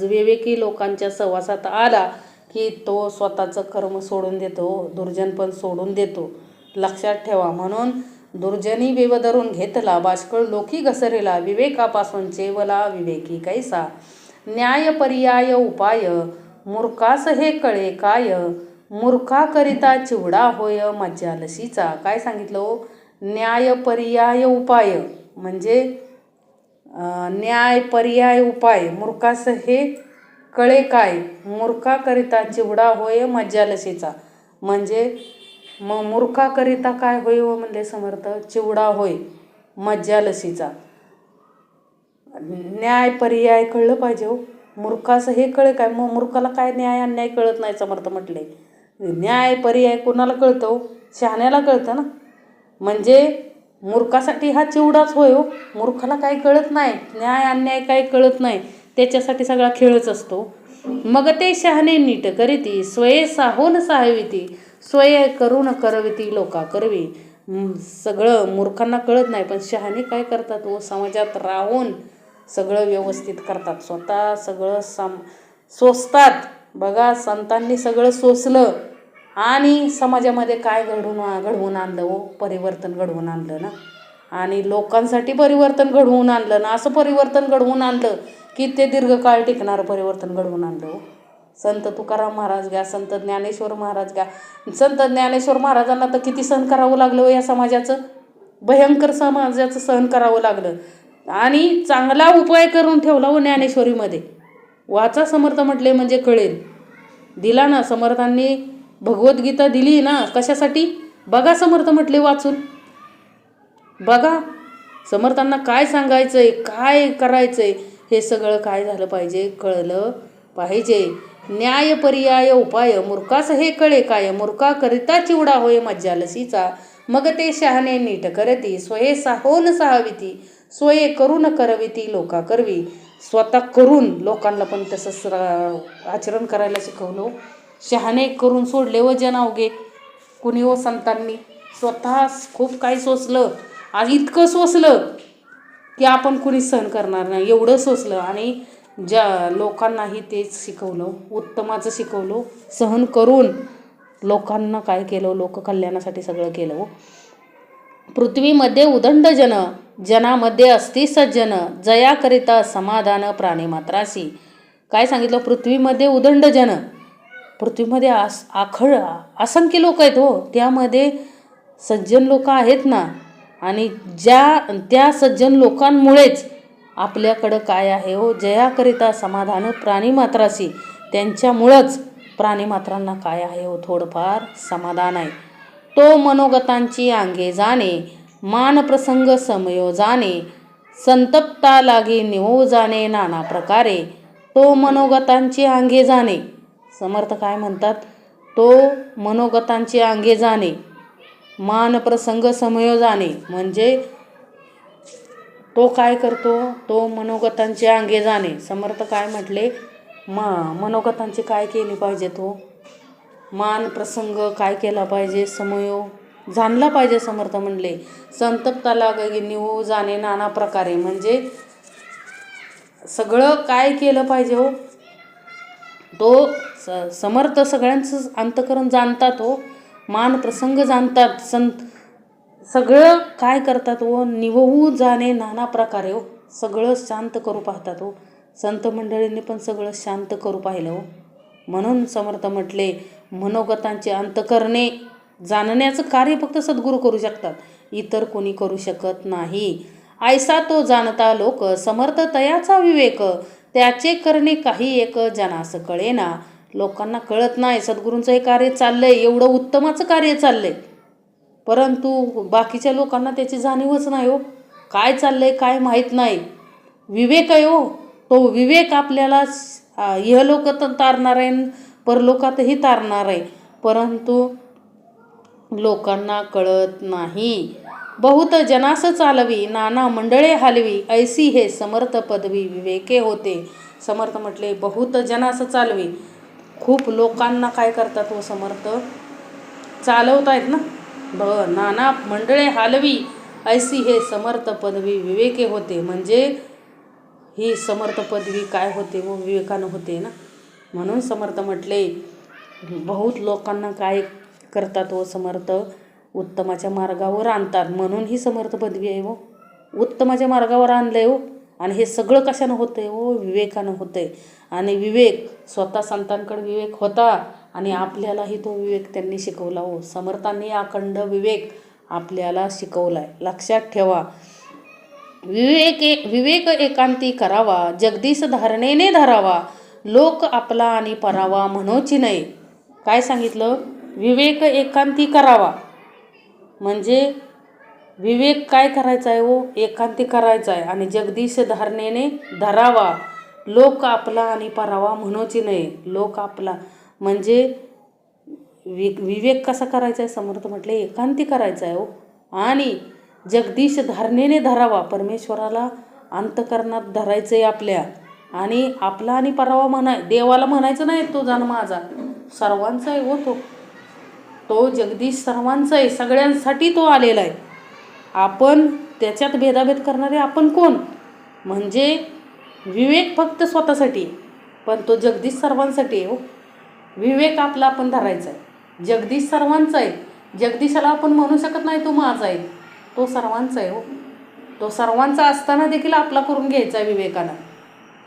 विवेकी लोकांच्या सहवासात आला की तो स्वतःचं कर्म सोडून देतो, दुर्जन पण सोडून देतो. लक्षात ठेवा. म्हणून दुर्जनी वेव धरून घेतला, बाष्कळ लोकी घसरिला, विवेकापासून चेवला विवेकी कैसा. न्याय पर्याय उपाय, मूर्खास हे कळे काय, मूर्खाकरिता चिवडा होय मज्जा लसीचा. काय सांगितलं हो, न्याय पर्याय उपाय म्हणजे न्याय पर्याय उपाय, मूर्खास हे कळे काय, मूर्खाकरिता चिवडा होय मज्जा लसीचा. म्हणजे मूर्खाकरिता काय होय हो म्हणजे समर्थ, चिवडा होय मज्जा लसीचा. न्याय पर्याय कळलं पाहिजे हो. मूर्खास हे कळे काय, मग मूर्खाला काय न्याय अन्याय कळत नाही. समर्थ म्हटले न्याय पर्याय कोणाला कळतं हो, शहाण्याला कळतं ना. म्हणजे मूर्खासाठी हा चिवडाच होय हो, मूर्खाला काही कळत नाही, न्याय अन्याय काही कळत नाही, त्याच्यासाठी सगळा खेळच असतो. मग ते शहाणे नीट करीती, स्वये साहोन सहाविती, स्वये करून करविती लोका करवी. सगळं मूर्खांना कळत नाही, पण शहाणे काय करतात व समाजात राहून सगळं व्यवस्थित करतात. स्वतः सगळं सोसतात. बघा, संतांनी सगळं सोसलं आणि समाजामध्ये काय घडवून आणलं हो, परिवर्तन घडवून आणलं ना. आणि लोकांसाठी परिवर्तन घडवून आणलं ना. असं परिवर्तन घडवून आणलं की ते दीर्घकाळ टिकणारं परिवर्तन घडवून आणलं हो. संत तुकाराम महाराज घ्या, संत ज्ञानेश्वर महाराज घ्या. संत ज्ञानेश्वर महाराजांना तर किती सहन करावं लागलं या समाजाचं, भयंकर समाजाचं सहन करावं लागलं. आणि चांगला उपाय करून ठेवला हो ज्ञानेश्वरीमध्ये. वाचा समर्थ म्हटले म्हणजे कळेल. दिला ना समर्थांनी, भगवद्गीता दिली ना कशासाठी, बघा समर्थ म्हटले वाचून. बघा समर्थांना काय सांगायचंय, काय करायचंय, हे सगळं काय झालं पाहिजे, कळलं पाहिजे. न्याय पर्याय उपाय मूर्खास हे कळे काय, मूर्खा करिता चिवडा होय मज्जा लसीचा, मग ते शहाणे नीट करती, स्वये साहोन सहाविती, स्वये करून करविती लोका करवी. स्वतः करून लोकांना पण तसंच आचरण करायला शिकवलं. शहाणे करून सोडले व जन अवघे. कुणी हो संतांनी स्वतः खूप काही सोसलं आणि इतकं सोसलं की आपण कुणी सहन करणार नाही, एवढं सोसलं. आणि ज्या लोकांनाही तेच शिकवलं, उत्तमाचं शिकवलं. सहन करून लोकांना काय केलं, लोककल्याणासाठी सगळं केलं. पृथ्वीमध्ये उदंड जन, जनामध्ये असती सज्जन, जयाकरिता समाधान प्राणीमात्रासी. काय सांगितलं? पृथ्वीमध्ये उदंड जन, पृथ्वीमध्ये असंख्य लोक आहेत हो, त्यामध्ये सज्जन लोक आहेत ना. आणि त्या सज्जन लोकांमुळेच आपल्याकडं काय आहे हो, जयाकरिता समाधान प्राणीमात्रासी. त्यांच्यामुळंच प्राणीमात्रांना काय आहे हो, थोडंफार समाधान आहे. तो मनोगतांची अंगे जाणे, मान प्रसंग समयोजाने, संतप्ता लागे निवो जाणे नाना प्रकारे. तो मनोगतांची अंगे जाणे, समर्थ काय म्हणतात? तो मनोगतांची अंगे जाणे, मान प्रसंग समयोजाने, म्हणजे तो काय करतो? तो मनोगतांचे अंगे जाणे. समर्थ काय म्हटले? मनोगतांची काय केली पाहिजे? तो मान प्रसंग काय केला पाहिजे? समयो जाणला पाहिजे. समर्थ म्हणले संतप्ता लागे निवो जाणे नाना प्रकारे, म्हणजे सगळं काय केलं पाहिजे हो. तो समर्थ सगळ्यांचं अंतकरण जाणतात हो, मान प्रसंग जाणतात, सगळं काय करतात हो, निववू जाणे नाना प्रकारे हो, सगळं शांत करू पाहतात हो. संत मंडळींनी पण सगळं शांत करू पाहिलं हो. म्हणून समर्थ म्हटले मनोगतांचे अंतकरणे जाणण्याचं कार्य फक्त सद्गुरू करू शकतात, इतर कोणी करू शकत नाही. ऐसा तो जाणता लोक, समर्थ तयाचा विवेक, त्याचे करणे काही एक जनास कळेना. लोकांना कळत नाही सद्गुरूंचं हे कार्य चाललंय, एवढं उत्तमाचं कार्य चाललंय, परंतु बाकीच्या लोकांना त्याची जाणीवच नाही हो. काय चाललंय काय माहीत नाही. विवेक आहे हो, तो विवेक आपल्याला इहलोक तारणार आहे, परलोकातही तारणार आहे, परंतु लोकांना कळत नाही. बहुत जनास चालवी, नाना मंडळे हालवी, ऐसी हे समर्थ पदवी विवेके होते. समर्थ म्हटले बहुत जनास चालवी, खूप लोकांना काय करतात हो, समर्थ चालवत आहेत ना. नाना मंडळे हालवी, ऐसी हे समर्थ पदवी विवेके होते, म्हणजे ही समर्थ पदवी काय होते व विवेकानं होते ना. म्हणून समर्थ म्हटले बहुत लोकांना काय करतात व समर्थ उत्तमाच्या मार्गावर आणतात, म्हणून ही समर्थ पदवी आहे हो, उत्तमाच्या मार्गावर आणलंय हो. आणि हे सगळं कशानं होतंय हो, विवेकानं होतंय. आणि विवेक स्वतः संतांकडे विवेक होता आणि आपल्यालाही तो विवेक त्यांनी शिकवला हो. समर्थांनी अखंड विवेक आपल्याला शिकवलाय, लक्षात ठेवा. विवेक एकांती करावा, जगदीश धारणेने धरावा, लोक आपला आणि परावा म्हणोची नाही. काय सांगितलं? विवेक एकांती करावा, म्हणजे विवेक काय करायचा आहे हो, एकांती करायचा आहे. आणि जगदीश धारणेने धरावा, लोक आपला आणि परावा म्हणोची नाही. लोक आपला म्हणजे विवेक कसा करायचा आहे? समर्थ म्हटले एकांती करायचा आहे हो. आणि जगदीश धारणेने धरावा, परमेश्वराला अंतकरणात धरायचं आहे आपल्या. आणि आपला आणि परावा देवाला म्हणायचं नाही तो जाण माझा, सर्वांचा आहे हो. तो जगदीश सर्वांचा आहे, सगळ्यांसाठी तो आलेला आहे. आपण त्याच्यात भेदाभेद करणारे आपण कोण? म्हणजे विवेक फक्त स्वतःसाठी, पण तो जगदीश सर्वांसाठी आहे हो. विवेक आपला आपण धरायचा आहे, जगदीश सर्वांचा आहे. जगदीशाला आपण म्हणू शकत नाही तो माझा आहे, तो सर्वांचा आहे हो. तो सर्वांचा असताना देखील आपला करून घ्यायचा आहे विवेकानं.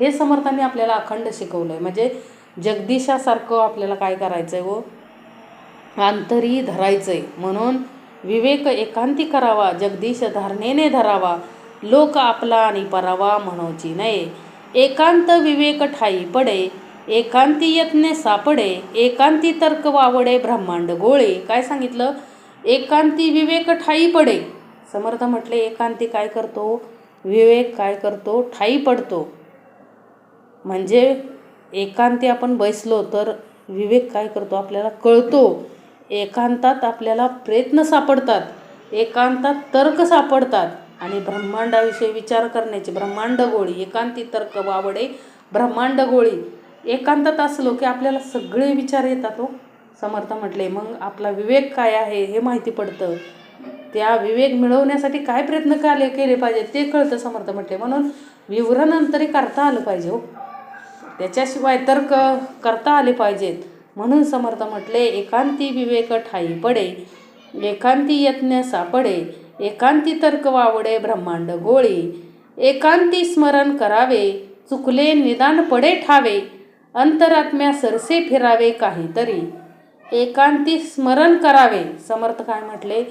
हे समर्थांनी आपल्याला अखंड शिकवलं आहे. म्हणजे जगदीशासारखं आपल्याला काय करायचं आहे हो, अंतरी धरायचं आहे. म्हणून विवेक एकांती करावा, जगदीश धारणेने धरावा, लोक आपला आणि परावा म्हणोची नये. एकांत विवेक ठाई पडे, एकांती यत्ने सापडे, एकांती तर्क वावडे ब्रह्मांड गोळे. काय सांगितलं? एकांती विवेक ठाई पडे. समर्थ म्हटले एकांती काय करतो? विवेक काय करतो? ठाई पडतो. म्हणजे एकांती आपण बसलो तर विवेक काय करतो आपल्याला कळतो. एकांतात आपल्याला प्रयत्न सापडतात, एकांतात तर्क सापडतात आणि ब्रह्मांडाविषयी विचार करण्याची ब्रह्मांड गोळी एकांती तर्क वावडे ब्रह्मांड गोळी. एकांतात असलो की आपल्याला सगळे विचार येतात हो. समर्थ म्हटले मग आपला विवेक काय आहे हे माहिती पडतं. त्या विवेक मिळवण्यासाठी काय प्रयत्न केले पाहिजे ते कळतं समर्थ म्हटले. म्हणून विवरण तरी करता आलं पाहिजे हो, त्याच्याशिवाय तर्क करता आले पाहिजेत. म्हणून समर्थ म्हटले एकांती विवेक ठाई पडे, एकांती यत्न सापडे, एकांती तर्क वावडे ब्रह्मांड गोळी. एकांती स्मरण करावे चुकले निदान पडे ठावे, अंतरात्म्या सरसे फिरावे काहीतरी. एकांती स्मरण करावे. समर्थ काय म्हटले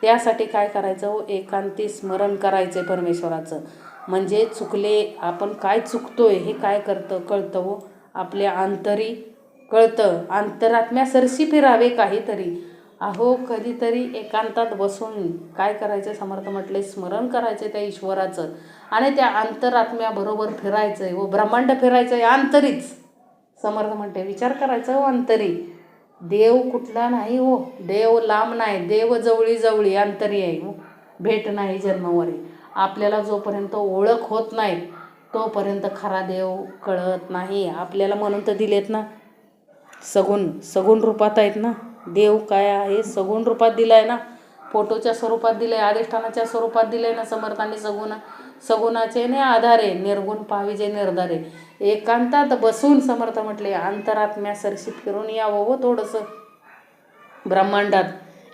त्यासाठी काय करायचं हो, एकांती स्मरण करायचं परमेश्वराचं. म्हणजे चुकले आपण काय चुकतोय हे काय कळतं हो, आपल्या अंतरी कळतं. अंतरात्म्या सरशी फिरावे काहीतरी. अहो कधीतरी एकांतात बसून काय करायचं समर्थ म्हटले स्मरण करायचं त्या ईश्वराचं आणि त्या अंतरात्म्याबरोबर फिरायचं आहे व ब्रह्मांड फिरायचं आहे अंतरीच. समर्थ म्हणते विचार करायचा हो अंतरी. देव कुठला नाही हो, देव लांब नाही, देव जवळी जवळी अंतरी आहे हो. भेट नाही जन्मवरी. आपल्याला जोपर्यंत ओळख होत नाही तोपर्यंत खरा देव कळत नाही आपल्याला. म्हणून तर दिलेत ना सगुण रूपात आहेत ना. देव काय आहे सगुण रूपात दिलाय ना, फोटोच्या स्वरूपात दिलंय, अधिष्ठानाच्या स्वरूपात दिलंय ना समर्थांनी. सगुणाचे ने आधारे निर्गुण पाविजे निर्धारे. एकांतात बसून समर्थ म्हटले अंतरात्म्या सरशी फिरून यावं हो थोडंसं ब्रह्मांडात.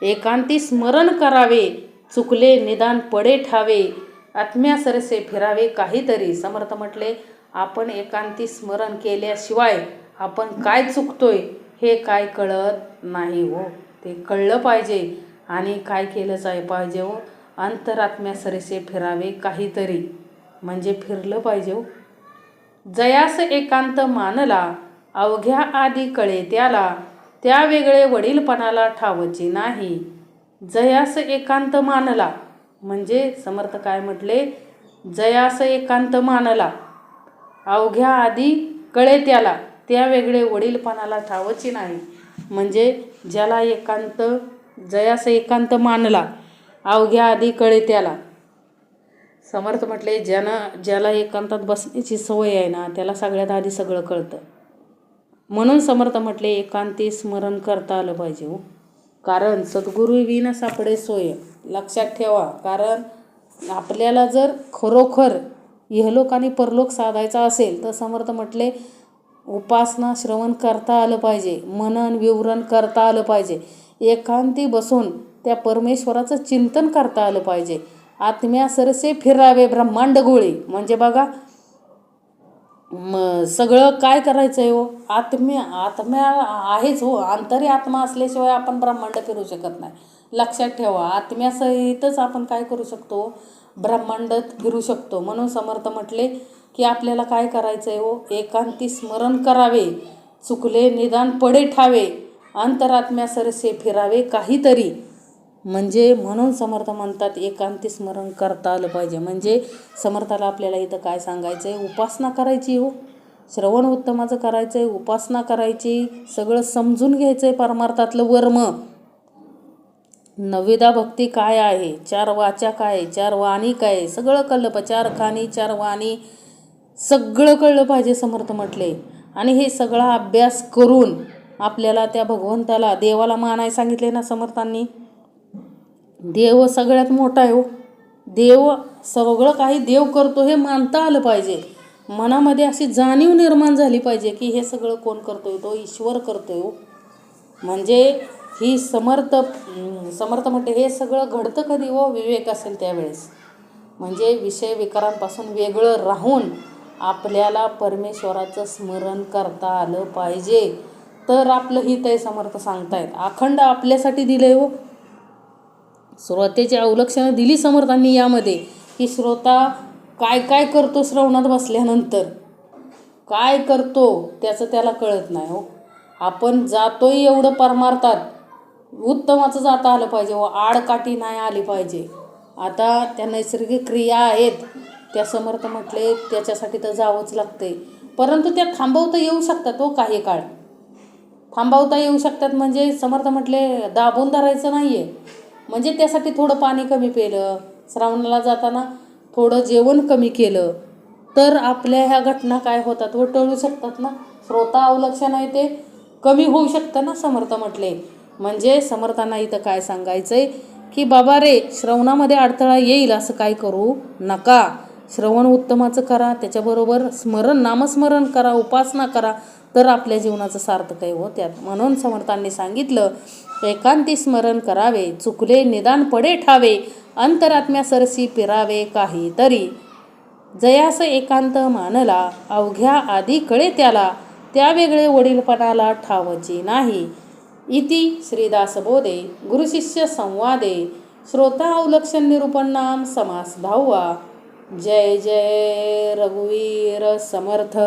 एकांती स्मरण करावे चुकले निदान पडे ठावे, आत्म्या सरसे फिरावे काहीतरी. समर्थ म्हटले आपण एकांती स्मरण केल्याशिवाय आपण काय चुकतोय हे काय कळत नाही हो. ते कळलं पाहिजे आणि काय केलं पाहिजे हो, अंतरात्म्या सरसे फिरावे काहीतरी. म्हणजे फिरलं पाहिजे हो. जयास एकांत मानला अवघ्या आधी कळे त्याला, त्या वेगळे वडीलपणाला ठावची नाही. जयास एकांत मानला म्हणजे समर्थ काय म्हटले जयास एकांत मानला अवघ्या आधी कळे त्याला, त्या वेगळे वडीलपणाला ठावची नाही. म्हणजे ज्याला एकांत जयास एकांत मानला अवघ्या आधी कळे त्याला. समर्थ म्हटले ज्याला एकांतात बसण्याची सवय आहे ना त्याला सगळ्यात आधी सगळं कळतं. म्हणून समर्थ म्हटले एकांती स्मरण करता आलं पाहिजे हो. कारण सद्गुरू विना सापडे सोय. लक्षात ठेवा. कारण आपल्याला जर खरोखर इहलोक आणि परलोक साधायचा असेल तर समर्थ म्हटले उपासना श्रवण करता आलं पाहिजे, मनन विवरण करता आलं पाहिजे, एकांती बसून त्या परमेश्वराचं चिंतन करता आलं पाहिजे. आत्म्या सरसे फिरावे ब्रह्मांड गोळी. म्हणजे बघा सगळं काय करायचं आहे हो, आत्म्या आहेच हो. अंतरी आत्मा असल्याशिवाय आपण ब्रह्मांड फिरू शकत नाही. लक्षात ठेवा. आत्म्यासहितच आपण काय करू शकतो ब्रह्मांड फिरू शकतो. म्हणून समर्थ म्हटले की आपल्याला काय करायचं आहे हो, एकांती स्मरण करावे चुकले निदान पडे ठावे, अंतरात्म्या सरसे फिरावे काहीतरी. म्हणजे म्हणून समर्थ म्हणतात एकांती स्मरण करता आलं पाहिजे. म्हणजे समर्थाला आपल्याला इथं काय सांगायचं आहे, उपासना करायची हो, श्रवण उत्तमाचं करायचं आहे, उपासना करायची, सगळं समजून घ्यायचं आहे परमार्थातलं वर्म. नवविधा भक्ती काय आहे, 4 वाचा काय, 4 वाणी काय, सगळं कळलं पाहिजे. 4 खाणी 4 वाणी सगळं कळलं पाहिजे समर्थ म्हटले. आणि हे सगळा अभ्यास करून आपल्याला त्या भगवंताला देवाला मानाय सांगितले ना समर्थांनी. देव सगळ्यात मोठा आहे हो. देव सगळं काही देव करतो हे मानता आलं पाहिजे. मनामध्ये अशी जाणीव निर्माण झाली पाहिजे की हे सगळं कोण करतोय, तो ईश्वर करतोय हो. म्हणजे ही समर्थ म्हणते हे सगळं घडतं कधी हो, विवेक असेल त्यावेळेस. म्हणजे विषय विकारांपासून वेगळं राहून आपल्याला परमेश्वराचं स्मरण करता आलं पाहिजे. तर आपलं हित आहे समर्थ सांगतायत. अखंड आपल्यासाठी दिलंय हो. श्रोतेची अवलक्षणं दिली समर्थांनी यामध्ये की श्रोता काय काय करतो श्रवणात बसल्यानंतर, काय करतो त्याचं त्याला कळत नाही हो. आपण जातोय एवढं परमार्थात उत्तमाचं जाता आलं पाहिजे व आडकाठी नाही आली पाहिजे. आता त्या नैसर्गिक क्रिया आहेत त्या समर्थ म्हटले त्याच्यासाठी तर जावंच लागते. परंतु त्या थांबवता येऊ शकतात काही काळ. थांबवता येऊ शकतात म्हणजे समर्थ म्हटले दाबून धरायचं नाही आहे. म्हणजे त्यासाठी थोडं पाणी कमी पिलं, श्रावणाला जाताना थोडं जेवण कमी केलं तर आपल्या ह्या घटना काय होतात व टळू शकतात ना. श्रोता अवलक्षण आहे ते कमी होऊ शकतं ना समर्थ म्हटले. म्हणजे समर्थांना इथं काय सांगायचं आहे की बाबा रे, श्रवणामध्ये अडथळा येईल असं काय करू नका. श्रवण उत्तमाचं करा, त्याच्याबरोबर नामस्मरण करा, उपासना करा, तर आपल्या जीवनाचं सार्थक आहे हो त्यात. म्हणून समर्थांनी सांगितलं, एकांती स्मरण करावे, चुकले निदान पडे ठावे, अंतरात्म्या सरसी फिरावे काहीतरी. जयास एकांत मानला, अवघ्या आधी कळे त्याला, त्या वेगळे वडीलपणाला ठावची नाही. इति श्रीदासबोधे गुरुशिष्य संवादे श्रोता अवलक्षण निरूपण नाम समास 10वा. जय जय रघुवीर समर्थ.